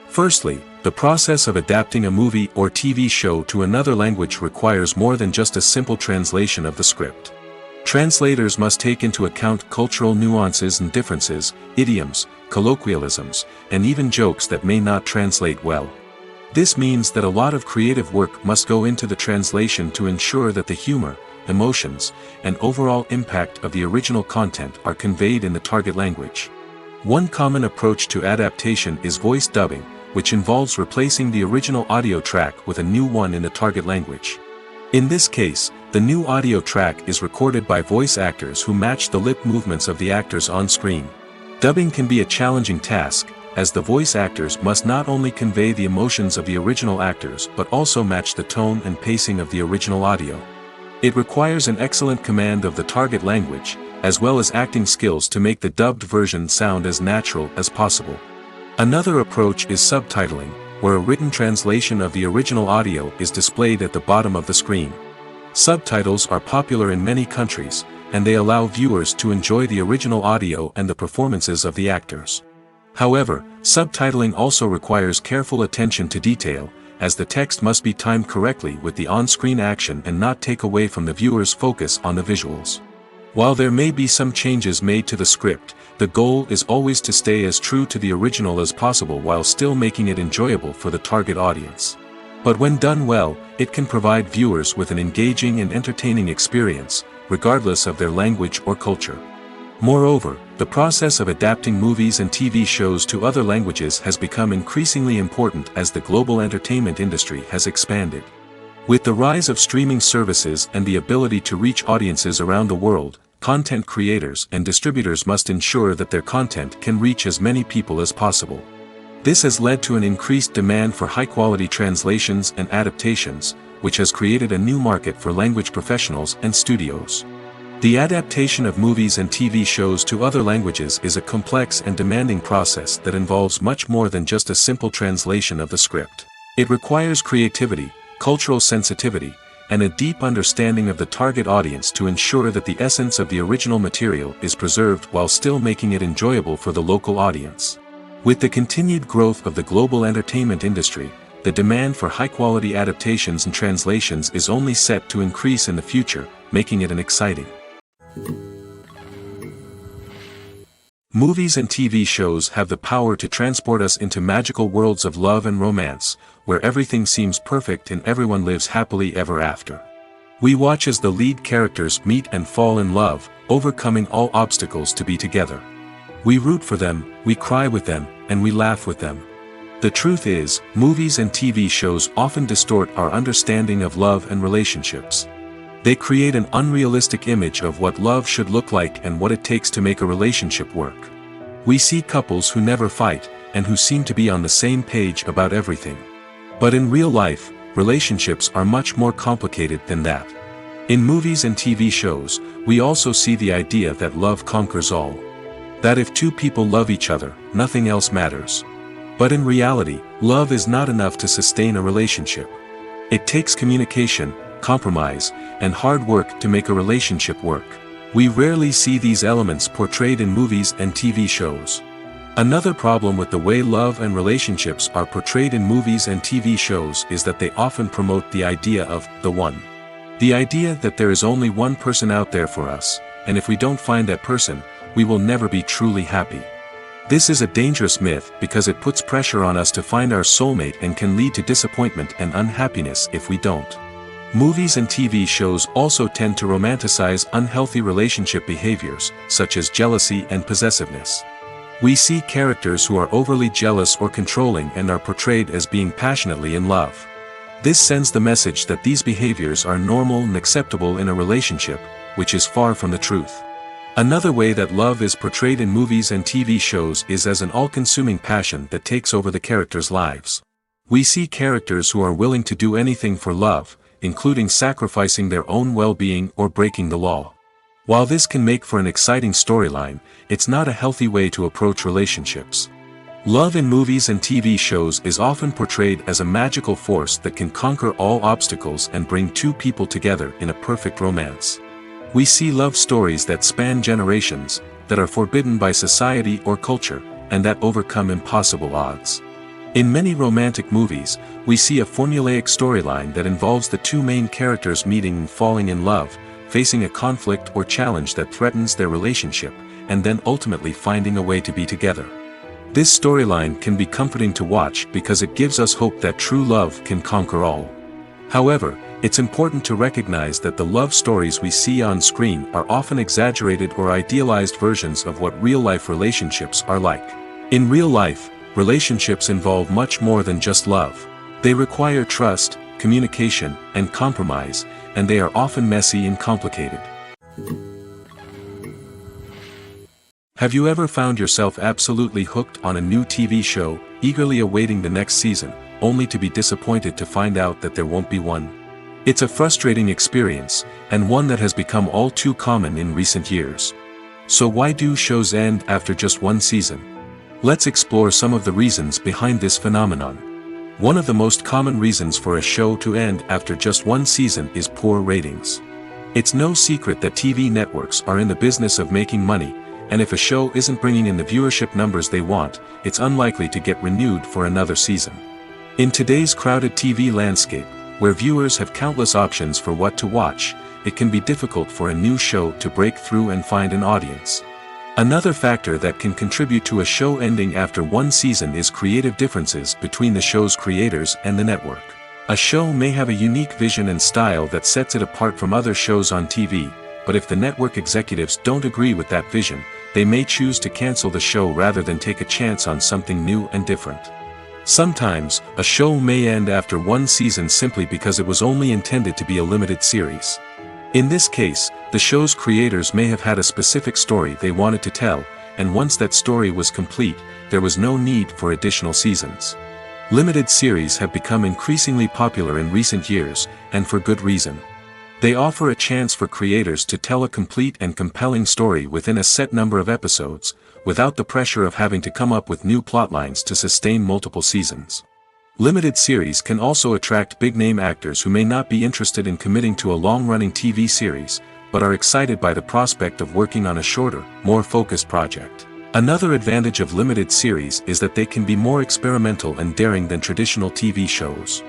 Firstly, the process of adapting a movie or TV show to another language requires more than just a simple translation of the script. Translators must take into account cultural nuances and differences, idioms, colloquialisms, and even jokes that may not translate well. This means that a lot of creative work must go into the translation to ensure that the humor, emotions, and overall impact of the original content are conveyed in the target language. One common approach to adaptation is voice dubbing, which involves replacing the original audio track with a new one in the target language. In this case, the new audio track is recorded by voice actors who match the lip movements of the actors on screen. Dubbing can be a challenging task, as the voice actors must not only convey the emotions of the original actors but also match the tone and pacing of the original audio. It requires an excellent command of the target language, as well as acting skills to make the dubbed version sound as natural as possible. Another approach is subtitling, where a written translation of the original audio is displayed at the bottom of the screen. Subtitles are popular in many countries, and they allow viewers to enjoy the original audio and the performances of the actors. However, subtitling also requires careful attention to detail, as the text must be timed correctly with the on-screen action and not take away from the viewer's focus on the visuals. While there may be some changes made to the script, the goal is always to stay as true to the original as possible while still making it enjoyable for the target audience. But when done well, it can provide viewers with an engaging and entertaining experience, regardless of their language or culture. Moreover, the process of adapting movies and TV shows to other languages has become increasingly important as the global entertainment industry has expanded. With the rise of streaming services and the ability to reach audiences around the world, content creators and distributors must ensure that their content can reach as many people as possible. This has led to an increased demand for high-quality translations and adaptations, which has created a new market for language professionals and studios. The adaptation of movies and TV shows to other languages is a complex and demanding process that involves much more than just a simple translation of the script. It requires creativity, cultural sensitivity, and a deep understanding of the target audience to ensure that the essence of the original material is preserved while still making it enjoyable for the local audience. With the continued growth of the global entertainment industry, the demand for high-quality adaptations and translations is only set to increase in the future, making it an exciting. Movies and TV shows have the power to transport us into magical worlds of love and romance, where everything seems perfect and everyone lives happily ever after. We watch as the lead characters meet and fall in love, overcoming all obstacles to be together. We root for them, we cry with them, and we laugh with them. The truth is, movies and TV shows often distort our understanding of love and relationships. They create an unrealistic image of what love should look like and what it takes to make a relationship work. We see couples who never fight, and who seem to be on the same page about everything. But in real life, relationships are much more complicated than that. In movies and TV shows, we also see the idea that love conquers all. That if two people love each other, nothing else matters. But in reality, love is not enough to sustain a relationship. It takes communication, compromise, and hard work to make a relationship work. We rarely see these elements portrayed in movies and TV shows. Another problem with the way love and relationships are portrayed in movies and TV shows is that they often promote the idea of the one. The idea that there is only one person out there for us, and if we don't find that person, we will never be truly happy. This is a dangerous myth because it puts pressure on us to find our soulmate and can lead to disappointment and unhappiness if we don't. Movies and TV shows also tend to romanticize unhealthy relationship behaviors, such as jealousy and possessiveness. We see characters who are overly jealous or controlling and are portrayed as being passionately in love. This sends the message that these behaviors are normal and acceptable in a relationship, which is far from the truth. Another way that love is portrayed in movies and TV shows is as an all-consuming passion that takes over the characters' lives. We see characters who are willing to do anything for love, including sacrificing their own well-being or breaking the law. While this can make for an exciting storyline, it's not a healthy way to approach relationships. Love in movies and TV shows is often portrayed as a magical force that can conquer all obstacles and bring two people together in a perfect romance. We see love stories that span generations, that are forbidden by society or culture, and that overcome impossible odds. In many romantic movies, we see a formulaic storyline that involves the two main characters meeting and falling in love, facing a conflict or challenge that threatens their relationship, and then ultimately finding a way to be together. This storyline can be comforting to watch because it gives us hope that true love can conquer all. However, it's important to recognize that the love stories we see on screen are often exaggerated or idealized versions of what real-life relationships are like. In real life, relationships involve much more than just love. They require trust, communication, and compromise, and they are often messy and complicated. Have you ever found yourself absolutely hooked on a new TV show, eagerly awaiting the next season, only to be disappointed to find out that there won't be one? It's a frustrating experience, and one that has become all too common in recent years. So why do shows end after just one season? Let's explore some of the reasons behind this phenomenon. One of the most common reasons for a show to end after just one season is poor ratings. It's no secret that TV networks are in the business of making money, and if a show isn't bringing in the viewership numbers they want, it's unlikely to get renewed for another season. In today's crowded TV landscape, where viewers have countless options for what to watch, it can be difficult for a new show to break through and find an audience. Another factor that can contribute to a show ending after one season is creative differences between the show's creators and the network. A show may have a unique vision and style that sets it apart from other shows on TV, but if the network executives don't agree with that vision, they may choose to cancel the show rather than take a chance on something new and different. Sometimes, a show may end after one season simply because it was only intended to be a limited series. In this case, the show's creators may have had a specific story they wanted to tell, and once that story was complete, there was no need for additional seasons. Limited series have become increasingly popular in recent years, and for good reason. They offer a chance for creators to tell a complete and compelling story within a set number of episodes, without the pressure of having to come up with new plotlines to sustain multiple seasons. Limited series can also attract big-name actors who may not be interested in committing to a long-running TV series, but are excited by the prospect of working on a shorter, more focused project. Another advantage of limited series is that they can be more experimental and daring than traditional TV shows.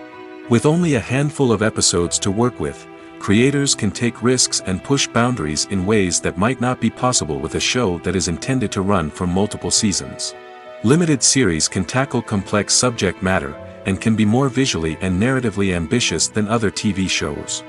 With only a handful of episodes to work with, creators can take risks and push boundaries in ways that might not be possible with a show that is intended to run for multiple seasons. Limited series can tackle complex subject matter, and can be more visually and narratively ambitious than other TV shows.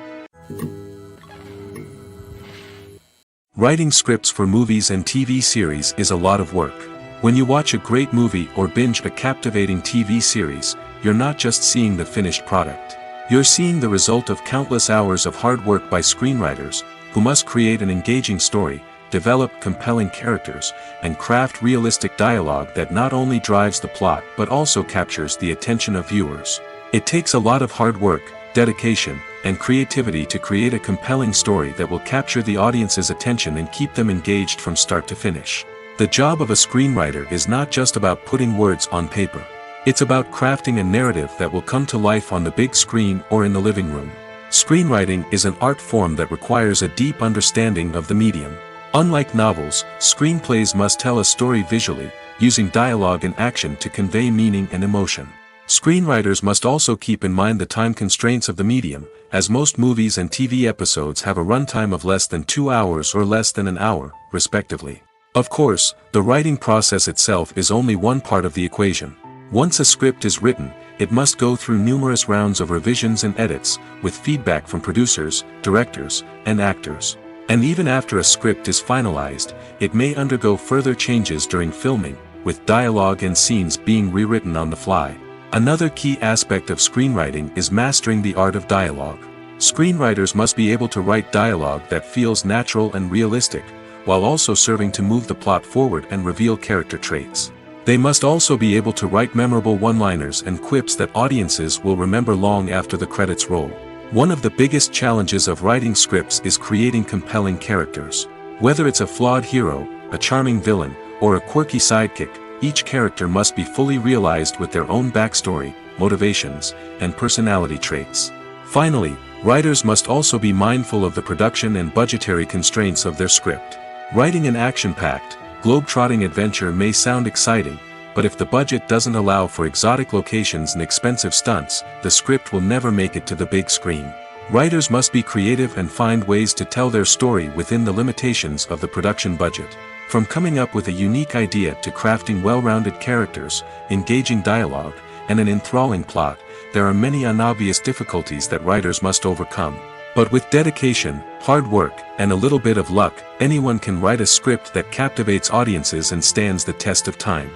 Writing scripts for movies and TV series is a lot of work. When you watch a great movie or binge a captivating TV series, you're not just seeing the finished product. You're seeing the result of countless hours of hard work by screenwriters, who must create an engaging story, develop compelling characters, and craft realistic dialogue that not only drives the plot but also captures the attention of viewers. It takes a lot of hard work, dedication, and creativity to create a compelling story that will capture the audience's attention and keep them engaged from start to finish. The job of a screenwriter is not just about putting words on paper. It's about crafting a narrative that will come to life on the big screen or in the living room. Screenwriting is an art form that requires a deep understanding of the medium. Unlike novels, screenplays must tell a story visually, using dialogue and action to convey meaning and emotion. Screenwriters must also keep in mind the time constraints of the medium, as most movies and TV episodes have a runtime of less than 2 hours or less than an hour, respectively. Of course, the writing process itself is only one part of the equation. Once a script is written, it must go through numerous rounds of revisions and edits, with feedback from producers, directors, and actors. And even after a script is finalized, it may undergo further changes during filming, with dialogue and scenes being rewritten on the fly. Another key aspect of screenwriting is mastering the art of dialogue. Screenwriters must be able to write dialogue that feels natural and realistic, while also serving to move the plot forward and reveal character traits. They must also be able to write memorable one-liners and quips that audiences will remember long after the credits roll. One of the biggest challenges of writing scripts is creating compelling characters. Whether it's a flawed hero, a charming villain, or a quirky sidekick, each character must be fully realized with their own backstory, motivations, and personality traits. Finally, writers must also be mindful of the production and budgetary constraints of their script. Writing an action-packed, globe-trotting adventure may sound exciting, but if the budget doesn't allow for exotic locations and expensive stunts, the script will never make it to the big screen. Writers must be creative and find ways to tell their story within the limitations of the production budget. From coming up with a unique idea to crafting well-rounded characters, engaging dialogue, and an enthralling plot, there are many unobvious difficulties that writers must overcome. But with dedication, hard work, and a little bit of luck, anyone can write a script that captivates audiences and stands the test of time.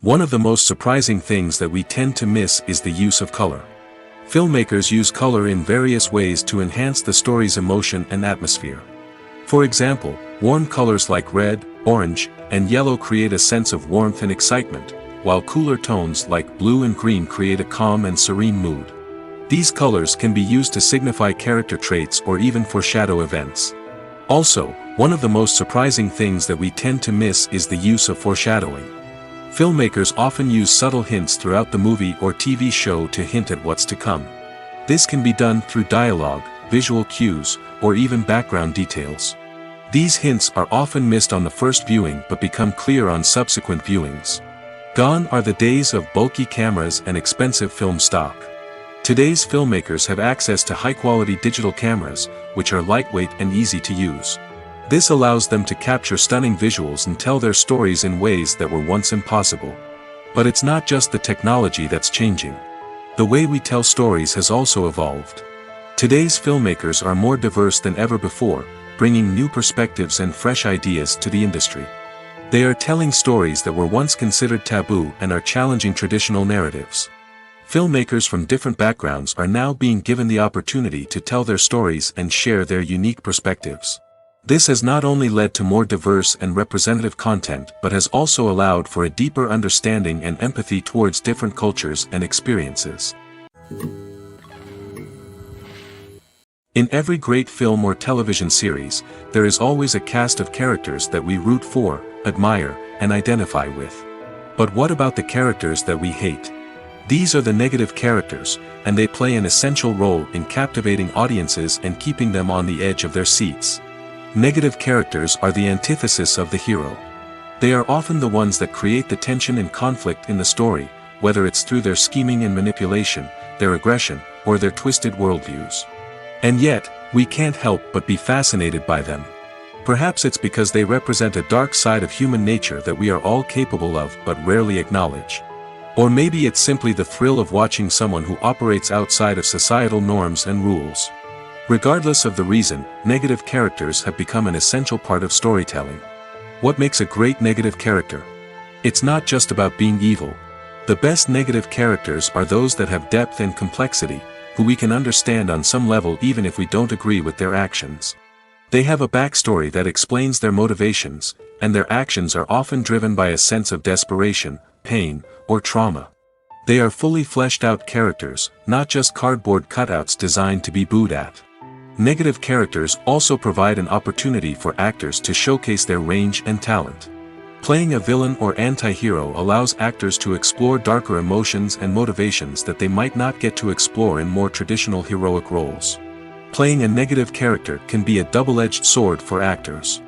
One of the most surprising things that we tend to miss is the use of color. Filmmakers use color in various ways to enhance the story's emotion and atmosphere. For example, warm colors like red, orange, and yellow create a sense of warmth and excitement, while cooler tones like blue and green create a calm and serene mood. These colors can be used to signify character traits or even foreshadow events. Also, one of the most surprising things that we tend to miss is the use of foreshadowing. Filmmakers often use subtle hints throughout the movie or TV show to hint at what's to come. This can be done through dialogue, visual cues, or even background details. These hints are often missed on the first viewing but become clear on subsequent viewings. Gone are the days of bulky cameras and expensive film stock. Today's filmmakers have access to high-quality digital cameras, which are lightweight and easy to use. This allows them to capture stunning visuals and tell their stories in ways that were once impossible. But it's not just the technology that's changing. The way we tell stories has also evolved. Today's filmmakers are more diverse than ever before, bringing new perspectives and fresh ideas to the industry. They are telling stories that were once considered taboo and are challenging traditional narratives. Filmmakers from different backgrounds are now being given the opportunity to tell their stories and share their unique perspectives. This has not only led to more diverse and representative content but has also allowed for a deeper understanding and empathy towards different cultures and experiences. In every great film or television series, there is always a cast of characters that we root for, admire, and identify with. But what about the characters that we hate? These are the negative characters, and they play an essential role in captivating audiences and keeping them on the edge of their seats. Negative characters are the antithesis of the hero. They are often the ones that create the tension and conflict in the story, whether it's through their scheming and manipulation, their aggression, or their twisted worldviews. And yet, we can't help but be fascinated by them. Perhaps it's because they represent a dark side of human nature that we are all capable of but rarely acknowledge. Or maybe it's simply the thrill of watching someone who operates outside of societal norms and rules. Regardless of the reason, negative characters have become an essential part of storytelling. What makes a great negative character? It's not just about being evil. The best negative characters are those that have depth and complexity, who we can understand on some level even if we don't agree with their actions. They have a backstory that explains their motivations, and their actions are often driven by a sense of desperation, pain, or trauma. They are fully fleshed out characters, not just cardboard cutouts designed to be booed at. Negative characters also provide an opportunity for actors to showcase their range and talent. Playing a villain or anti-hero allows actors to explore darker emotions and motivations that they might not get to explore in more traditional heroic roles. Playing a negative character can be a double-edged sword for actors.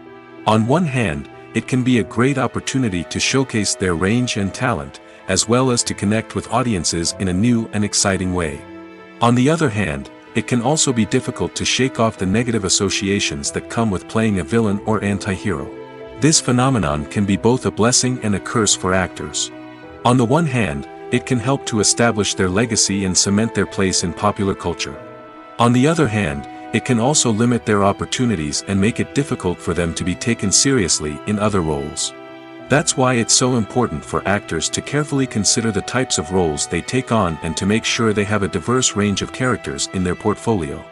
On one hand, it can be a great opportunity to showcase their range and talent, as well as to connect with audiences in a new and exciting way. On the other hand, it can also be difficult to shake off the negative associations that come with playing a villain or anti-hero. This phenomenon can be both a blessing and a curse for actors. On the one hand, it can help to establish their legacy and cement their place in popular culture. On the other hand, it can also limit their opportunities and make it difficult for them to be taken seriously in other roles. That's why it's so important for actors to carefully consider the types of roles they take on and to make sure they have a diverse range of characters in their portfolio.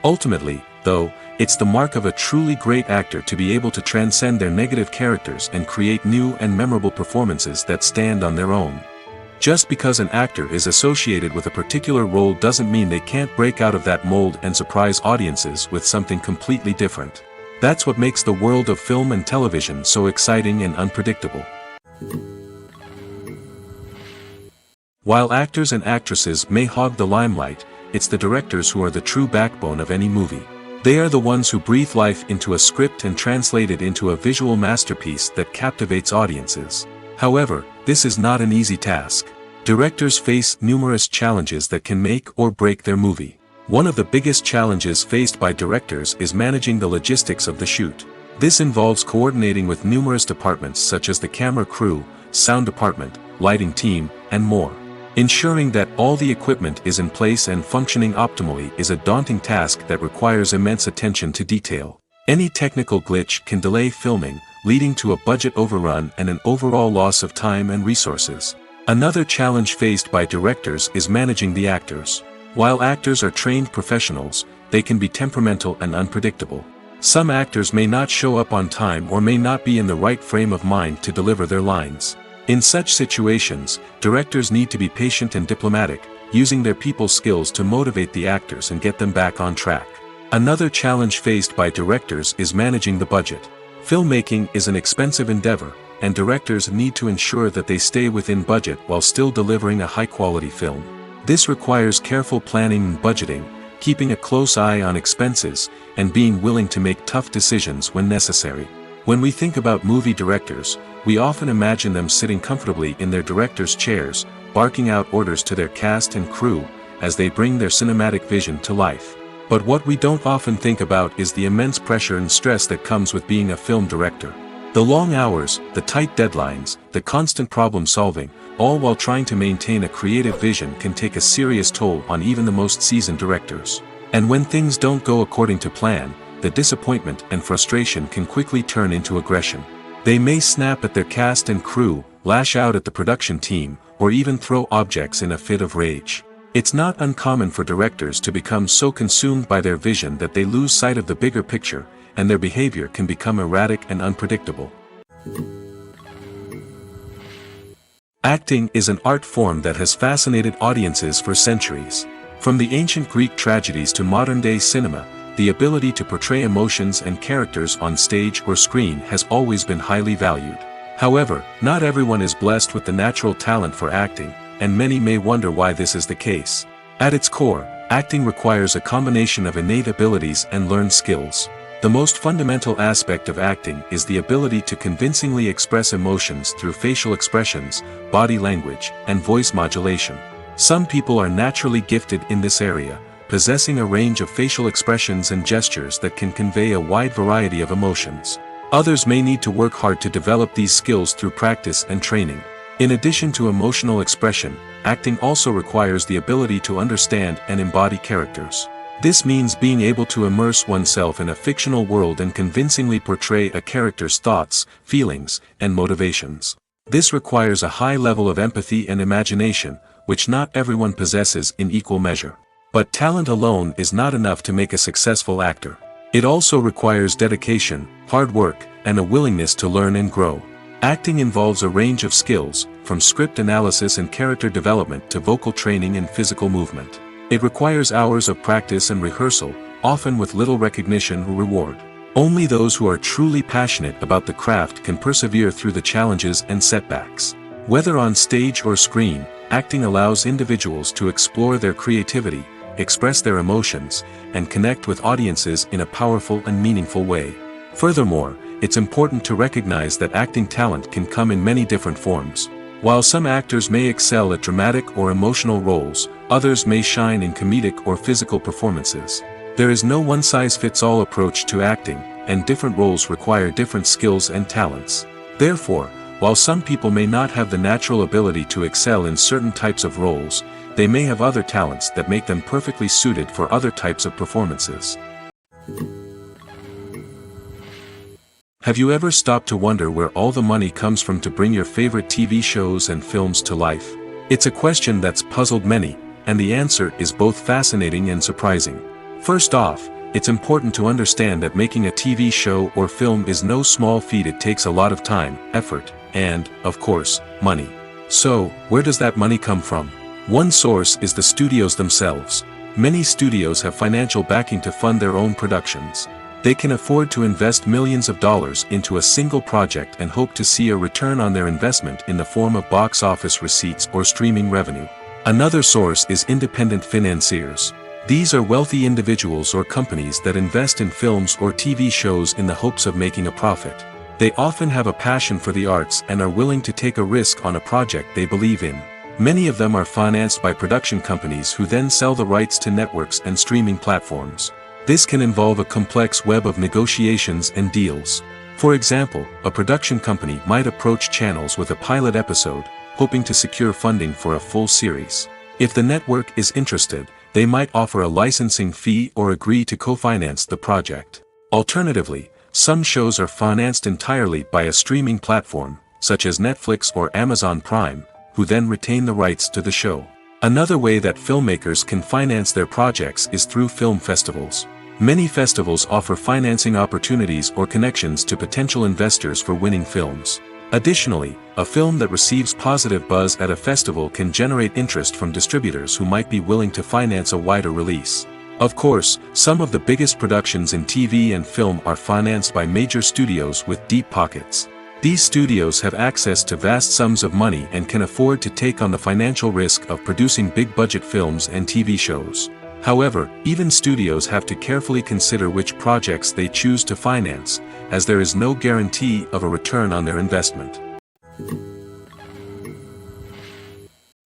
Ultimately, though, it's the mark of a truly great actor to be able to transcend their negative characters and create new and memorable performances that stand on their own. Just because an actor is associated with a particular role doesn't mean they can't break out of that mold and surprise audiences with something completely different. That's what makes the world of film and television so exciting and unpredictable. While actors and actresses may hog the limelight, it's the directors who are the true backbone of any movie. They are the ones who breathe life into a script and translate it into a visual masterpiece that captivates audiences. However, this is not an easy task. Directors face numerous challenges that can make or break their movie. One of the biggest challenges faced by directors is managing the logistics of the shoot. This involves coordinating with numerous departments such as the camera crew, sound department, lighting team, and more. Ensuring that all the equipment is in place and functioning optimally is a daunting task that requires immense attention to detail. Any technical glitch can delay filming, leading to a budget overrun and an overall loss of time and resources. Another challenge faced by directors is managing the actors. While actors are trained professionals, they can be temperamental and unpredictable. Some actors may not show up on time or may not be in the right frame of mind to deliver their lines. In such situations, directors need to be patient and diplomatic, using their people skills to motivate the actors and get them back on track. Another challenge faced by directors is managing the budget. Filmmaking is an expensive endeavor, and directors need to ensure that they stay within budget while still delivering a high-quality film. This requires careful planning and budgeting, keeping a close eye on expenses, and being willing to make tough decisions when necessary. When we think about movie directors, we often imagine them sitting comfortably in their director's chairs, barking out orders to their cast and crew, as they bring their cinematic vision to life. But what we don't often think about is the immense pressure and stress that comes with being a film director. The long hours, the tight deadlines, the constant problem solving, all while trying to maintain a creative vision can take a serious toll on even the most seasoned directors. And when things don't go according to plan, the disappointment and frustration can quickly turn into aggression. They may snap at their cast and crew, lash out at the production team, or even throw objects in a fit of rage. It's not uncommon for directors to become so consumed by their vision that they lose sight of the bigger picture, and their behavior can become erratic and unpredictable. Acting is an art form that has fascinated audiences for centuries. From the ancient Greek tragedies to modern-day cinema, the ability to portray emotions and characters on stage or screen has always been highly valued. However, not everyone is blessed with the natural talent for acting, and many may wonder why this is the case. At its core, acting requires a combination of innate abilities and learned skills. The most fundamental aspect of acting is the ability to convincingly express emotions through facial expressions, body language, and voice modulation. Some people are naturally gifted in this area, possessing a range of facial expressions and gestures that can convey a wide variety of emotions. Others may need to work hard to develop these skills through practice and training. In addition to emotional expression, acting also requires the ability to understand and embody characters. This means being able to immerse oneself in a fictional world and convincingly portray a character's thoughts, feelings, and motivations. This requires a high level of empathy and imagination, which not everyone possesses in equal measure. But talent alone is not enough to make a successful actor. It also requires dedication, hard work, and a willingness to learn and grow. Acting involves a range of skills, from script analysis and character development to vocal training and physical movement. It requires hours of practice and rehearsal, often with little recognition or reward. Only those who are truly passionate about the craft can persevere through the challenges and setbacks. Whether on stage or screen, acting allows individuals to explore their creativity, express their emotions, and connect with audiences in a powerful and meaningful way. Furthermore, it's important to recognize that acting talent can come in many different forms. While some actors may excel at dramatic or emotional roles, others may shine in comedic or physical performances. There is no one-size-fits-all approach to acting, and different roles require different skills and talents. Therefore, while some people may not have the natural ability to excel in certain types of roles, they may have other talents that make them perfectly suited for other types of performances. Have you ever stopped to wonder where all the money comes from to bring your favorite TV shows and films to life? It's a question that's puzzled many, and the answer is both fascinating and surprising. First off, it's important to understand that making a TV show or film is no small feat. It takes a lot of time, effort, and, of course, money. So, where does that money come from? One source is the studios themselves. Many studios have financial backing to fund their own productions. They can afford to invest millions of dollars into a single project and hope to see a return on their investment in the form of box office receipts or streaming revenue. Another source is independent financiers. These are wealthy individuals or companies that invest in films or TV shows in the hopes of making a profit. They often have a passion for the arts and are willing to take a risk on a project they believe in. Many of them are financed by production companies who then sell the rights to networks and streaming platforms. This can involve a complex web of negotiations and deals. For example, a production company might approach channels with a pilot episode, hoping to secure funding for a full series. If the network is interested, they might offer a licensing fee or agree to co-finance the project. Alternatively, some shows are financed entirely by a streaming platform, such as Netflix or Amazon Prime, who then retain the rights to the show. Another way that filmmakers can finance their projects is through film festivals. Many festivals offer financing opportunities or connections to potential investors for winning films. Additionally, a film that receives positive buzz at a festival can generate interest from distributors who might be willing to finance a wider release. Of course, some of the biggest productions in TV and film are financed by major studios with deep pockets. These studios have access to vast sums of money and can afford to take on the financial risk of producing big-budget films and TV shows. However, even studios have to carefully consider which projects they choose to finance, as there is no guarantee of a return on their investment.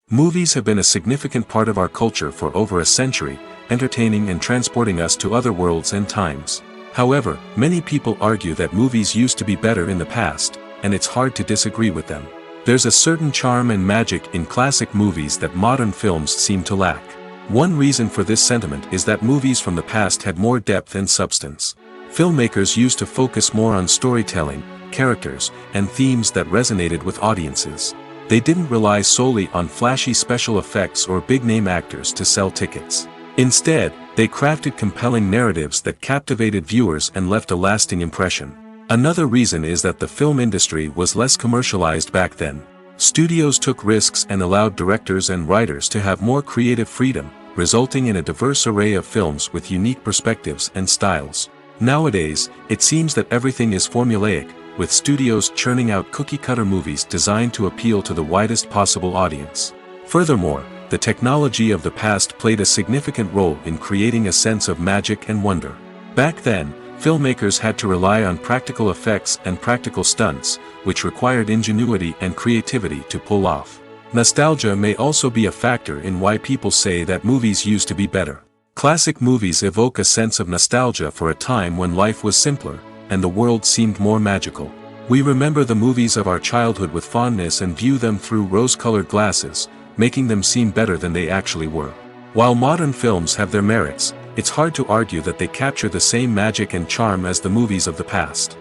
Movies have been a significant part of our culture for over a century, entertaining and transporting us to other worlds and times. However, many people argue that movies used to be better in the past, and it's hard to disagree with them. There's a certain charm and magic in classic movies that modern films seem to lack. One reason for this sentiment is that movies from the past had more depth and substance. Filmmakers used to focus more on storytelling, characters, and themes that resonated with audiences. They didn't rely solely on flashy special effects or big-name actors to sell tickets. Instead, they crafted compelling narratives that captivated viewers and left a lasting impression. Another reason is that the film industry was less commercialized back then. Studios took risks and allowed directors and writers to have more creative freedom, resulting in a diverse array of films with unique perspectives and styles. Nowadays, it seems that everything is formulaic, with studios churning out cookie-cutter movies designed to appeal to the widest possible audience. Furthermore, the technology of the past played a significant role in creating a sense of magic and wonder. Back then, filmmakers had to rely on practical effects and practical stunts, which required ingenuity and creativity to pull off. Nostalgia may also be a factor in why people say that movies used to be better. Classic movies evoke a sense of nostalgia for a time when life was simpler, and the world seemed more magical. We remember the movies of our childhood with fondness and view them through rose-colored glasses, making them seem better than they actually were. While modern films have their merits, it's hard to argue that they capture the same magic and charm as the movies of the past.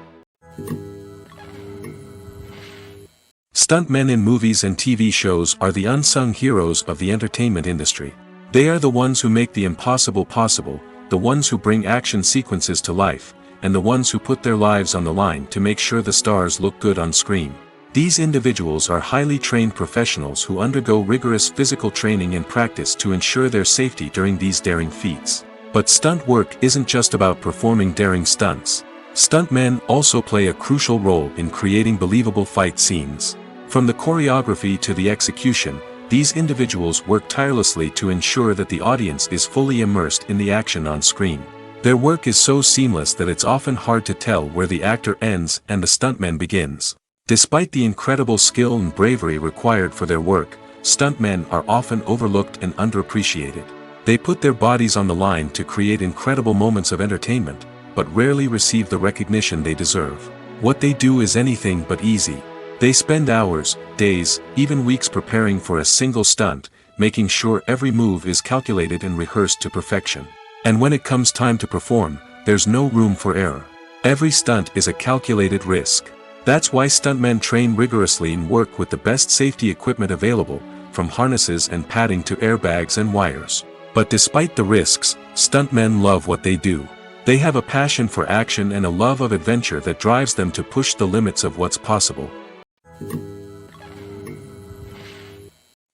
Stuntmen in movies and TV shows are the unsung heroes of the entertainment industry. They are the ones who make the impossible possible, the ones who bring action sequences to life, and the ones who put their lives on the line to make sure the stars look good on screen. These individuals are highly trained professionals who undergo rigorous physical training and practice to ensure their safety during these daring feats. But stunt work isn't just about performing daring stunts. Stuntmen also play a crucial role in creating believable fight scenes. From the choreography to the execution, these individuals work tirelessly to ensure that the audience is fully immersed in the action on screen. Their work is so seamless that it's often hard to tell where the actor ends and the stuntman begins. Despite the incredible skill and bravery required for their work, stuntmen are often overlooked and underappreciated. They put their bodies on the line to create incredible moments of entertainment, but rarely receive the recognition they deserve. What they do is anything but easy. They spend hours, days, even weeks preparing for a single stunt, making sure every move is calculated and rehearsed to perfection. And when it comes time to perform, there's no room for error. Every stunt is a calculated risk. That's why stuntmen train rigorously and work with the best safety equipment available, from harnesses and padding to airbags and wires. But despite the risks, stuntmen love what they do. They have a passion for action and a love of adventure that drives them to push the limits of what's possible.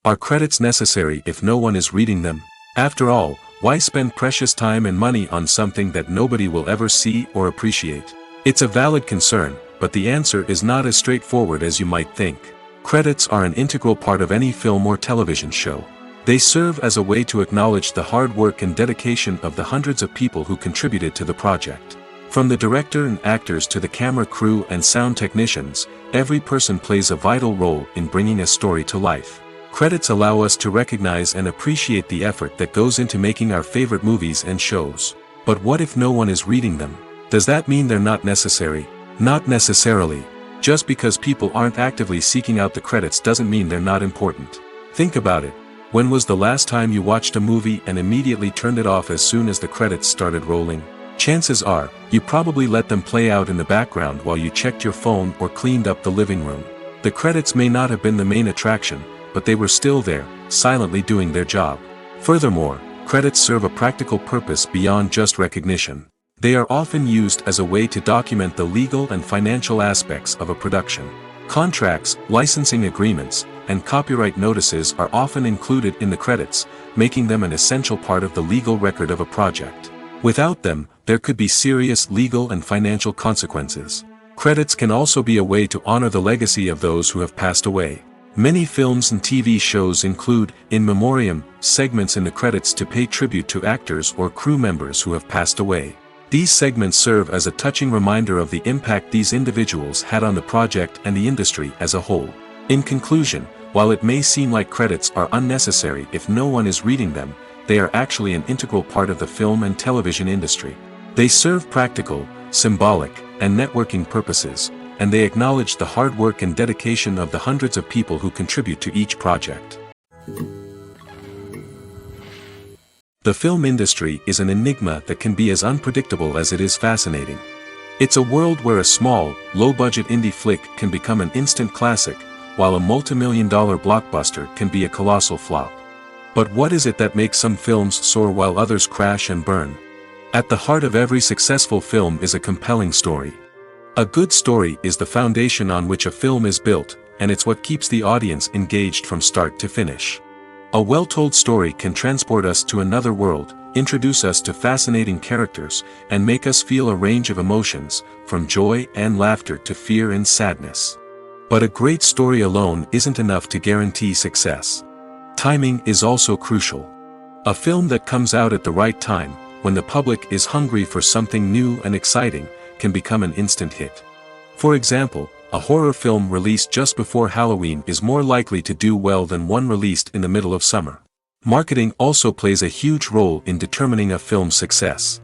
Are credits necessary if no one is reading them? After all, why spend precious time and money on something that nobody will ever see or appreciate? It's a valid concern, but the answer is not as straightforward as you might think. Credits are an integral part of any film or television show. They serve as a way to acknowledge the hard work and dedication of the hundreds of people who contributed to the project. From the director and actors to the camera crew and sound technicians, every person plays a vital role in bringing a story to life. Credits allow us to recognize and appreciate the effort that goes into making our favorite movies and shows. But what if no one is reading them? Does that mean they're not necessary? Not necessarily. Just because people aren't actively seeking out the credits doesn't mean they're not important. Think about it. When was the last time you watched a movie and immediately turned it off as soon as the credits started rolling? Chances are, you probably let them play out in the background while you checked your phone or cleaned up the living room. The credits may not have been the main attraction, but they were still there, silently doing their job. Furthermore, credits serve a practical purpose beyond just recognition. They are often used as a way to document the legal and financial aspects of a production. Contracts, licensing agreements, and copyright notices are often included in the credits, making them an essential part of the legal record of a project. Without them, there could be serious legal and financial consequences. Credits can also be a way to honor the legacy of those who have passed away. Many films and TV shows include, in memoriam, segments in the credits to pay tribute to actors or crew members who have passed away. These segments serve as a touching reminder of the impact these individuals had on the project and the industry as a whole. In conclusion, while it may seem like credits are unnecessary if no one is reading them, they are actually an integral part of the film and television industry. They serve practical, symbolic, and networking purposes, and they acknowledge the hard work and dedication of the hundreds of people who contribute to each project. The film industry is an enigma that can be as unpredictable as it is fascinating. It's a world where a small, low-budget indie flick can become an instant classic, while a multi-million-dollar blockbuster can be a colossal flop. But what is it that makes some films soar while others crash and burn? At the heart of every successful film is a compelling story. A good story is the foundation on which a film is built, and it's what keeps the audience engaged from start to finish. A well-told story can transport us to another world, introduce us to fascinating characters, and make us feel a range of emotions, from joy and laughter to fear and sadness. But a great story alone isn't enough to guarantee success. Timing is also crucial. A film that comes out at the right time, when the public is hungry for something new and exciting, can become an instant hit. For example, a horror film released just before Halloween is more likely to do well than one released in the middle of summer. Marketing also plays a huge role in determining a film's success.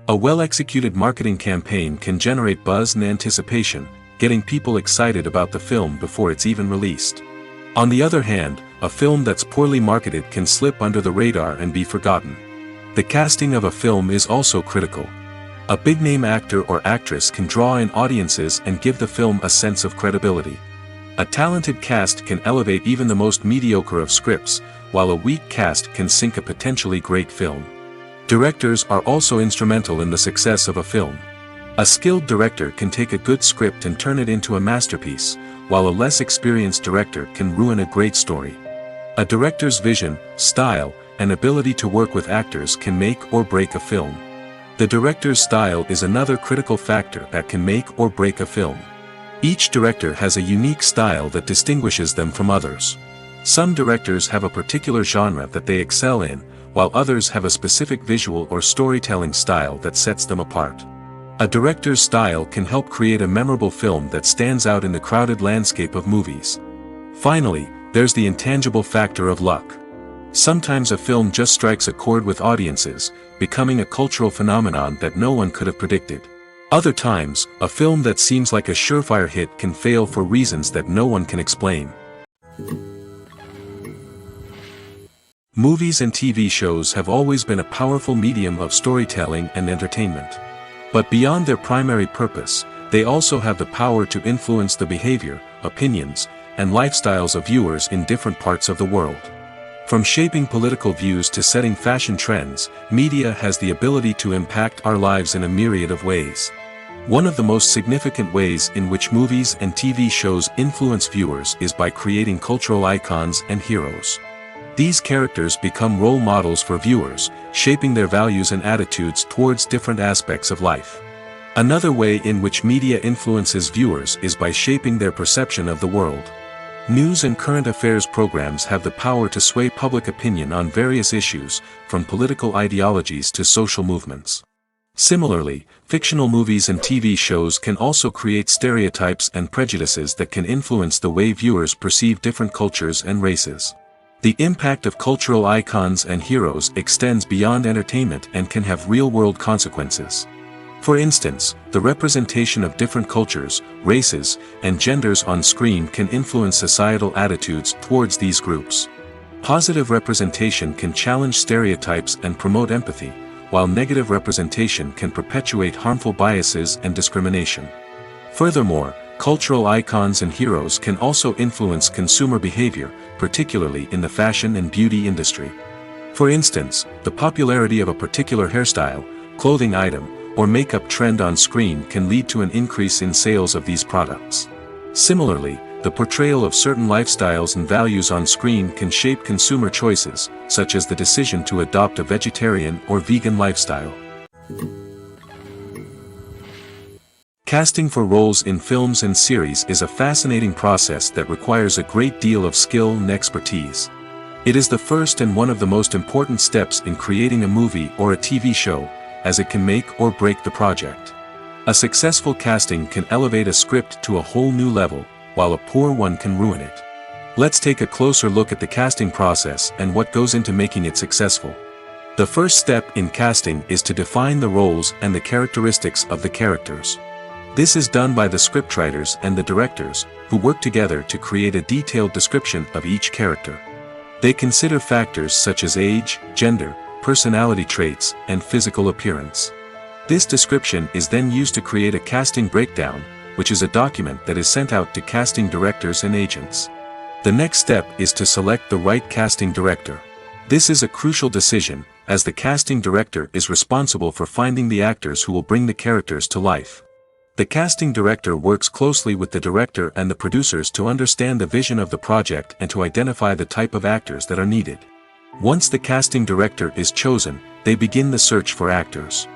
A well-executed marketing campaign can generate buzz and anticipation, getting people excited about the film before it's even released. On the other hand, a film that's poorly marketed can slip under the radar and be forgotten. The casting of a film is also critical. A big-name actor or actress can draw in audiences and give the film a sense of credibility. A talented cast can elevate even the most mediocre of scripts, while a weak cast can sink a potentially great film. Directors are also instrumental in the success of a film. A skilled director can take a good script and turn it into a masterpiece, while a less experienced director can ruin a great story. A director's vision, style, and ability to work with actors can make or break a film. The director's style is another critical factor that can make or break a film. Each director has a unique style that distinguishes them from others. Some directors have a particular genre that they excel in, while others have a specific visual or storytelling style that sets them apart. A director's style can help create a memorable film that stands out in the crowded landscape of movies. Finally, there's the intangible factor of luck. Sometimes a film just strikes a chord with audiences, becoming a cultural phenomenon that no one could have predicted. Other times, a film that seems like a surefire hit can fail for reasons that no one can explain. Movies and TV shows have always been a powerful medium of storytelling and entertainment. But beyond their primary purpose, they also have the power to influence the behavior, opinions, and lifestyles of viewers in different parts of the world. From shaping political views to setting fashion trends, media has the ability to impact our lives in a myriad of ways. One of the most significant ways in which movies and TV shows influence viewers is by creating cultural icons and heroes. These characters become role models for viewers, shaping their values and attitudes towards different aspects of life. Another way in which media influences viewers is by shaping their perception of the world. News and current affairs programs have the power to sway public opinion on various issues, from political ideologies to social movements. Similarly, fictional movies and TV shows can also create stereotypes and prejudices that can influence the way viewers perceive different cultures and races. The impact of cultural icons and heroes extends beyond entertainment and can have real-world consequences. For instance, the representation of different cultures, races, and genders on screen can influence societal attitudes towards these groups. Positive representation can challenge stereotypes and promote empathy, while negative representation can perpetuate harmful biases and discrimination. Furthermore, cultural icons and heroes can also influence consumer behavior, particularly in the fashion and beauty industry. For instance, the popularity of a particular hairstyle, clothing item, or makeup trend on screen can lead to an increase in sales of these products. Similarly, the portrayal of certain lifestyles and values on screen can shape consumer choices, such as the decision to adopt a vegetarian or vegan lifestyle. Casting for roles in films and series is a fascinating process that requires a great deal of skill and expertise. It is the first and one of the most important steps in creating a movie or a TV show, as it can make or break the project. A successful casting can elevate a script to a whole new level, while a poor one can ruin it. Let's take a closer look at the casting process and what goes into making it successful. The first step in casting is to define the roles and the characteristics of the characters. This is done by the scriptwriters and the directors, who work together to create a detailed description of each character. They consider factors such as age, gender, personality traits, and physical appearance. This description is then used to create a casting breakdown, which is a document that is sent out to casting directors and agents. The next step is to select the right casting director. This is a crucial decision, as the casting director is responsible for finding the actors who will bring the characters to life. The casting director works closely with the director and the producers to understand the vision of the project and to identify the type of actors that are needed. Once the casting director is chosen, they begin the search for actors.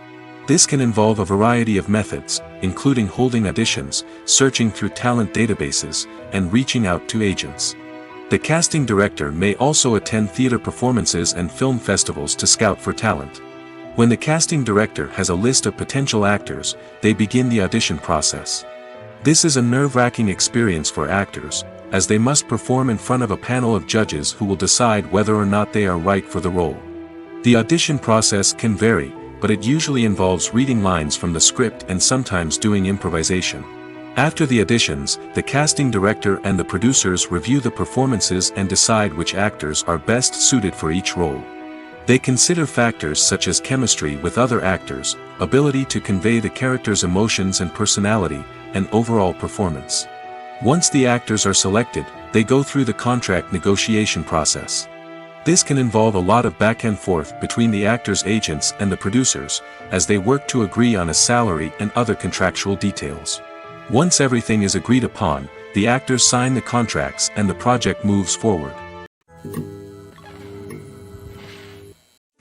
This can involve a variety of methods, including holding auditions, searching through talent databases, and reaching out to agents. The casting director may also attend theater performances and film festivals to scout for talent. When the casting director has a list of potential actors, they begin the audition process. This is a nerve-wracking experience for actors, as they must perform in front of a panel of judges who will decide whether or not they are right for the role. The audition process can vary, but it usually involves reading lines from the script and sometimes doing improvisation. After the auditions, the casting director and the producers review the performances and decide which actors are best suited for each role. They consider factors such as chemistry with other actors, ability to convey the character's emotions and personality, and overall performance. Once the actors are selected, they go through the contract negotiation process. This can involve a lot of back and forth between the actors' agents and the producers, as they work to agree on a salary and other contractual details. Once everything is agreed upon, the actors sign the contracts and the project moves forward.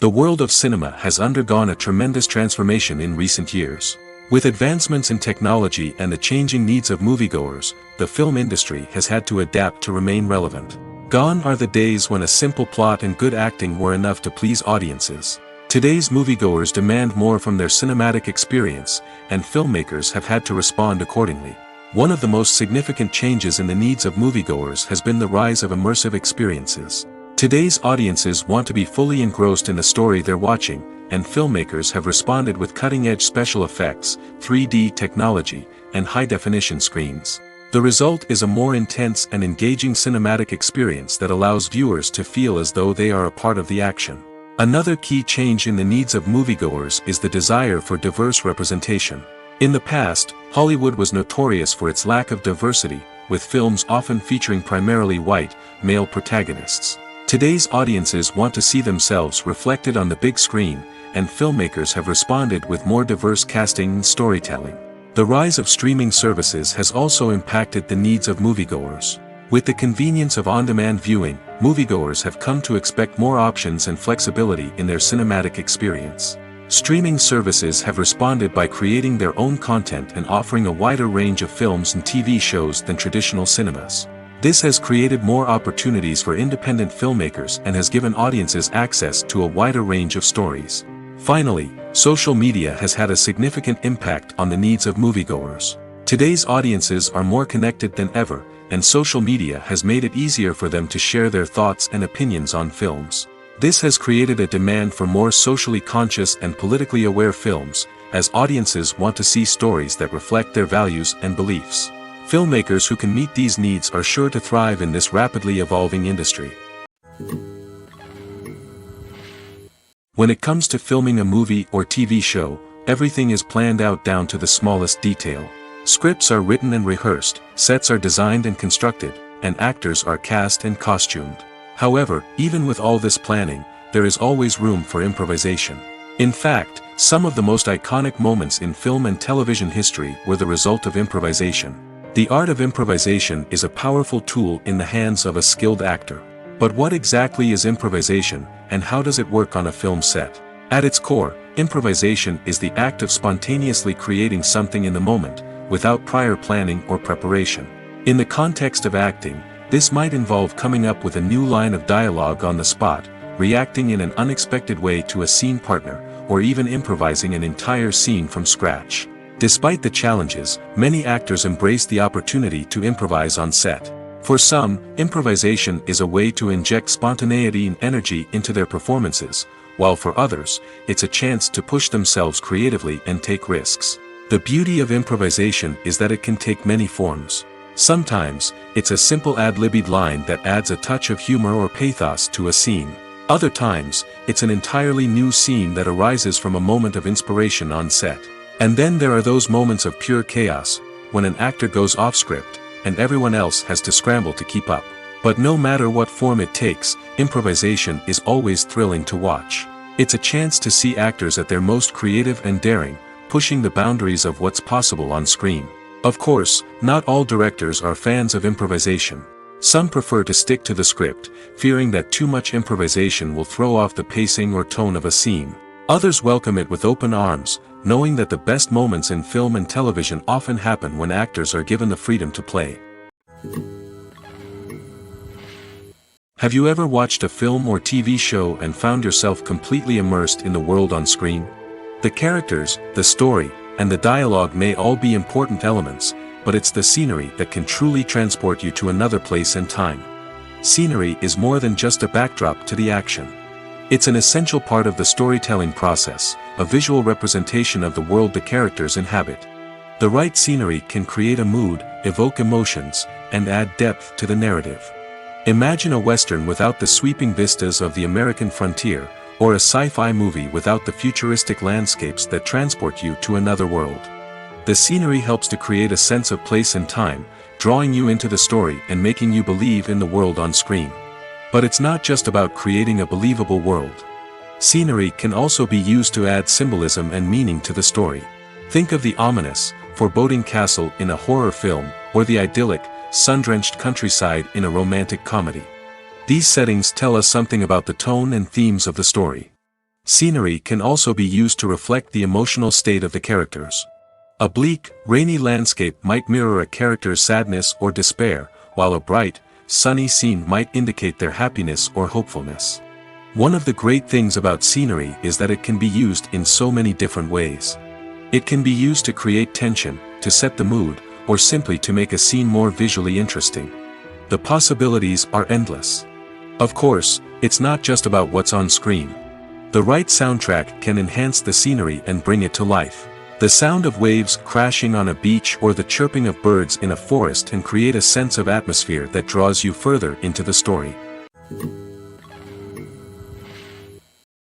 The world of cinema has undergone a tremendous transformation in recent years. With advancements in technology and the changing needs of moviegoers, the film industry has had to adapt to remain relevant. Gone are the days when a simple plot and good acting were enough to please audiences. Today's moviegoers demand more from their cinematic experience, and filmmakers have had to respond accordingly. One of the most significant changes in the needs of moviegoers has been the rise of immersive experiences. Today's audiences want to be fully engrossed in the story they're watching, and filmmakers have responded with cutting-edge special effects, 3D technology, and high-definition screens. The result is a more intense and engaging cinematic experience that allows viewers to feel as though they are a part of the action. Another key change in the needs of moviegoers is the desire for diverse representation. In the past, Hollywood was notorious for its lack of diversity, with films often featuring primarily white, male protagonists. Today's audiences want to see themselves reflected on the big screen, and filmmakers have responded with more diverse casting and storytelling. The rise of streaming services has also impacted the needs of moviegoers. With the convenience of on-demand viewing, moviegoers have come to expect more options and flexibility in their cinematic experience. Streaming services have responded by creating their own content and offering a wider range of films and TV shows than traditional cinemas. This has created more opportunities for independent filmmakers and has given audiences access to a wider range of stories. Finally, social media has had a significant impact on the needs of moviegoers. Today's audiences are more connected than ever, and social media has made it easier for them to share their thoughts and opinions on films. This has created a demand for more socially conscious and politically aware films, as audiences want to see stories that reflect their values and beliefs. Filmmakers who can meet these needs are sure to thrive in this rapidly evolving industry. When it comes to filming a movie or TV show, everything is planned out down to the smallest detail. Scripts are written and rehearsed, sets are designed and constructed, and actors are cast and costumed. However, even with all this planning, there is always room for improvisation. In fact, some of the most iconic moments in film and television history were the result of improvisation. The art of improvisation is a powerful tool in the hands of a skilled actor. But what exactly is improvisation, and how does it work on a film set? At its core, improvisation is the act of spontaneously creating something in the moment, without prior planning or preparation. In the context of acting, this might involve coming up with a new line of dialogue on the spot, reacting in an unexpected way to a scene partner, or even improvising an entire scene from scratch. Despite the challenges, many actors embrace the opportunity to improvise on set. For some, improvisation is a way to inject spontaneity and energy into their performances, while for others, it's a chance to push themselves creatively and take risks. The beauty of improvisation is that it can take many forms. Sometimes, it's a simple ad-libbed line that adds a touch of humor or pathos to a scene. Other times, it's an entirely new scene that arises from a moment of inspiration on set. And then there are those moments of pure chaos, when an actor goes off script, and everyone else has to scramble to keep up. But no matter what form it takes, improvisation is always thrilling to watch. It's a chance to see actors at their most creative and daring, pushing the boundaries of what's possible on screen. Of course, not all directors are fans of improvisation. Some prefer to stick to the script, fearing that too much improvisation will throw off the pacing or tone of a scene. Others welcome it with open arms, knowing that the best moments in film and television often happen when actors are given the freedom to play. Have you ever watched a film or TV show and found yourself completely immersed in the world on screen? The characters, the story, and the dialogue may all be important elements, but it's the scenery that can truly transport you to another place and time. Scenery is more than just a backdrop to the action. It's an essential part of the storytelling process, a visual representation of the world the characters inhabit. The right scenery can create a mood, evoke emotions, and add depth to the narrative. Imagine a Western without the sweeping vistas of the American frontier, or a sci-fi movie without the futuristic landscapes that transport you to another world. The scenery helps to create a sense of place and time, drawing you into the story and making you believe in the world on screen. But it's not just about creating a believable world. Scenery can also be used to add symbolism and meaning to the story. Think of the ominous, foreboding castle in a horror film, or the idyllic, sun-drenched countryside in a romantic comedy. These settings tell us something about the tone and themes of the story. Scenery can also be used to reflect the emotional state of the characters. A bleak, rainy landscape might mirror a character's sadness or despair, while a bright, sunny scene might indicate their happiness or hopefulness. One of the great things about scenery is that it can be used in so many different ways. It can be used to create tension, to set the mood, or simply to make a scene more visually interesting. The possibilities are endless. Of course, it's not just about what's on screen. The right soundtrack can enhance the scenery and bring it to life. The sound of waves crashing on a beach or the chirping of birds in a forest can create a sense of atmosphere that draws you further into the story.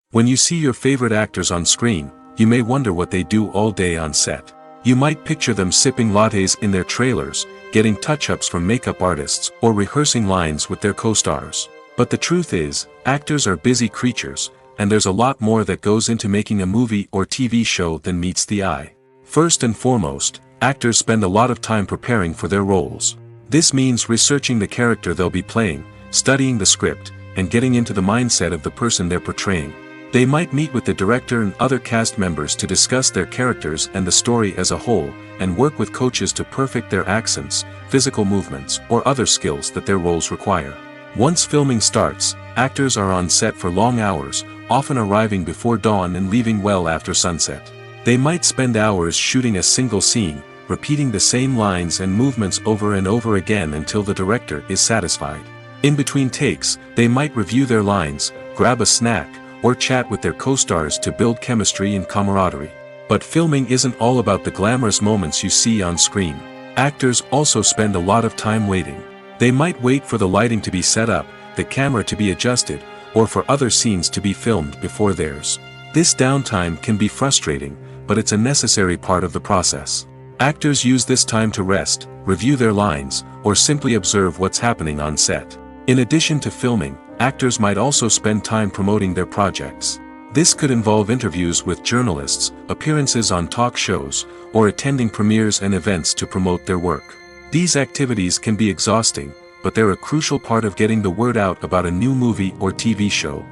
When you see your favorite actors on screen, you may wonder what they do all day on set. You might picture them sipping lattes in their trailers, getting touch-ups from makeup artists, or rehearsing lines with their co-stars. But the truth is, actors are busy creatures, and there's a lot more that goes into making a movie or TV show than meets the eye. First and foremost, actors spend a lot of time preparing for their roles. This means researching the character they'll be playing, studying the script, and getting into the mindset of the person they're portraying. They might meet with the director and other cast members to discuss their characters and the story as a whole, and work with coaches to perfect their accents, physical movements, or other skills that their roles require. Once filming starts, actors are on set for long hours, often arriving before dawn and leaving well after sunset. They might spend hours shooting a single scene, repeating the same lines and movements over and over again until the director is satisfied. In between takes, they might review their lines, grab a snack, or chat with their co-stars to build chemistry and camaraderie. But filming isn't all about the glamorous moments you see on screen. Actors also spend a lot of time waiting. They might wait for the lighting to be set up, the camera to be adjusted, or for other scenes to be filmed before theirs. This downtime can be frustrating, but it's a necessary part of the process. Actors use this time to rest, review their lines, or simply observe what's happening on set. In addition to filming, actors might also spend time promoting their projects. This could involve interviews with journalists, appearances on talk shows, or attending premieres and events to promote their work. These activities can be exhausting, but they're a crucial part of getting the word out about a new movie or TV show.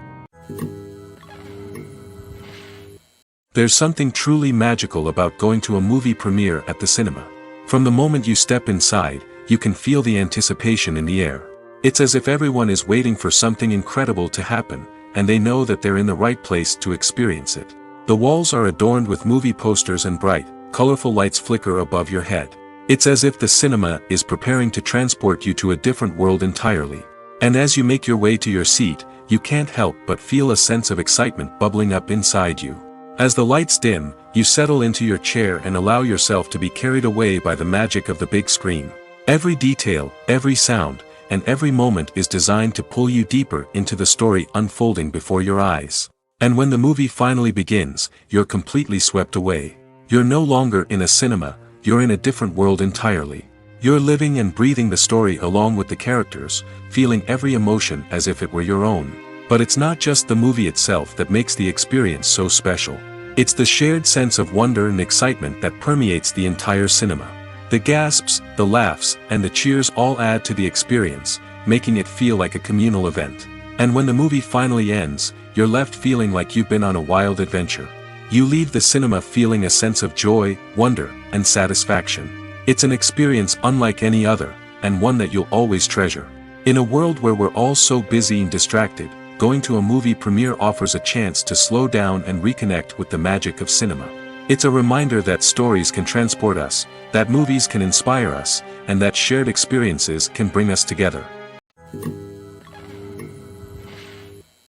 There's something truly magical about going to a movie premiere at the cinema. From the moment you step inside, you can feel the anticipation in the air. It's as if everyone is waiting for something incredible to happen, and they know that they're in the right place to experience it. The walls are adorned with movie posters and bright, colorful lights flicker above your head. It's as if the cinema is preparing to transport you to a different world entirely. And as you make your way to your seat, you can't help but feel a sense of excitement bubbling up inside you. As the lights dim, you settle into your chair and allow yourself to be carried away by the magic of the big screen. Every detail, every sound, and every moment is designed to pull you deeper into the story unfolding before your eyes. And when the movie finally begins, you're completely swept away. You're no longer in a cinema, you're in a different world entirely. You're living and breathing the story along with the characters, feeling every emotion as if it were your own. But it's not just the movie itself that makes the experience so special. It's the shared sense of wonder and excitement that permeates the entire cinema. The gasps, the laughs, and the cheers all add to the experience, making it feel like a communal event. And when the movie finally ends, you're left feeling like you've been on a wild adventure. You leave the cinema feeling a sense of joy, wonder, and satisfaction. It's an experience unlike any other, and one that you'll always treasure. In a world where we're all so busy and distracted, going to a movie premiere offers a chance to slow down and reconnect with the magic of cinema. It's a reminder that stories can transport us, that movies can inspire us, and that shared experiences can bring us together.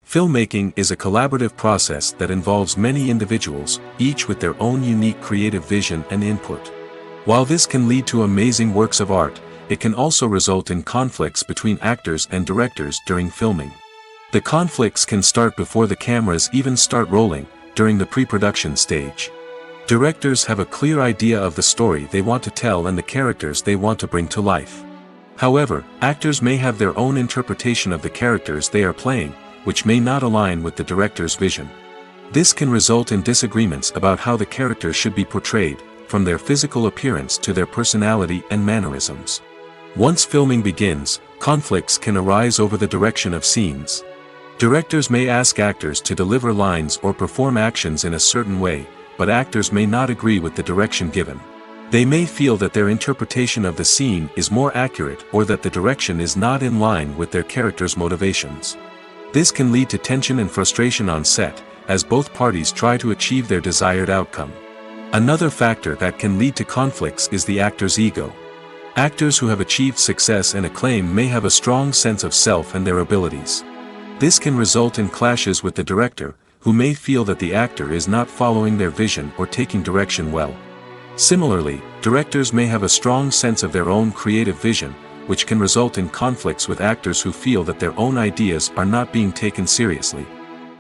Filmmaking is a collaborative process that involves many individuals, each with their own unique creative vision and input. While this can lead to amazing works of art, it can also result in conflicts between actors and directors during filming. The conflicts can start before the cameras even start rolling, during the pre-production stage. Directors have a clear idea of the story they want to tell and the characters they want to bring to life. However, actors may have their own interpretation of the characters they are playing, which may not align with the director's vision. This can result in disagreements about how the characters should be portrayed, from their physical appearance to their personality and mannerisms. Once filming begins, conflicts can arise over the direction of scenes. Directors may ask actors to deliver lines or perform actions in a certain way, but actors may not agree with the direction given. They may feel that their interpretation of the scene is more accurate or that the direction is not in line with their character's motivations. This can lead to tension and frustration on set, as both parties try to achieve their desired outcome. Another factor that can lead to conflicts is the actor's ego. Actors who have achieved success and acclaim may have a strong sense of self and their abilities. This can result in clashes with the director, who may feel that the actor is not following their vision or taking direction well. Similarly, directors may have a strong sense of their own creative vision, which can result in conflicts with actors who feel that their own ideas are not being taken seriously.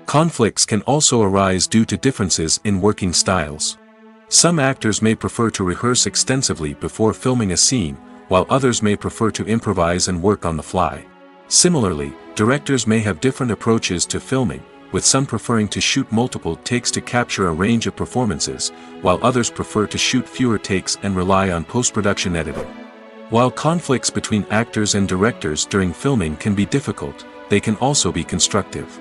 Conflicts can also arise due to differences in working styles. Some actors may prefer to rehearse extensively before filming a scene, while others may prefer to improvise and work on the fly. Similarly, directors may have different approaches to filming, with some preferring to shoot multiple takes to capture a range of performances, while others prefer to shoot fewer takes and rely on post-production editing. While conflicts between actors and directors during filming can be difficult, they can also be constructive.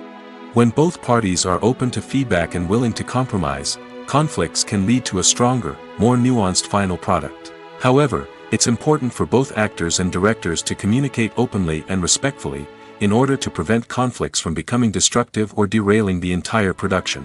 When both parties are open to feedback and willing to compromise, conflicts can lead to a stronger, more nuanced final product. However, it's important for both actors and directors to communicate openly and respectfully, in order to prevent conflicts from becoming destructive or derailing the entire production.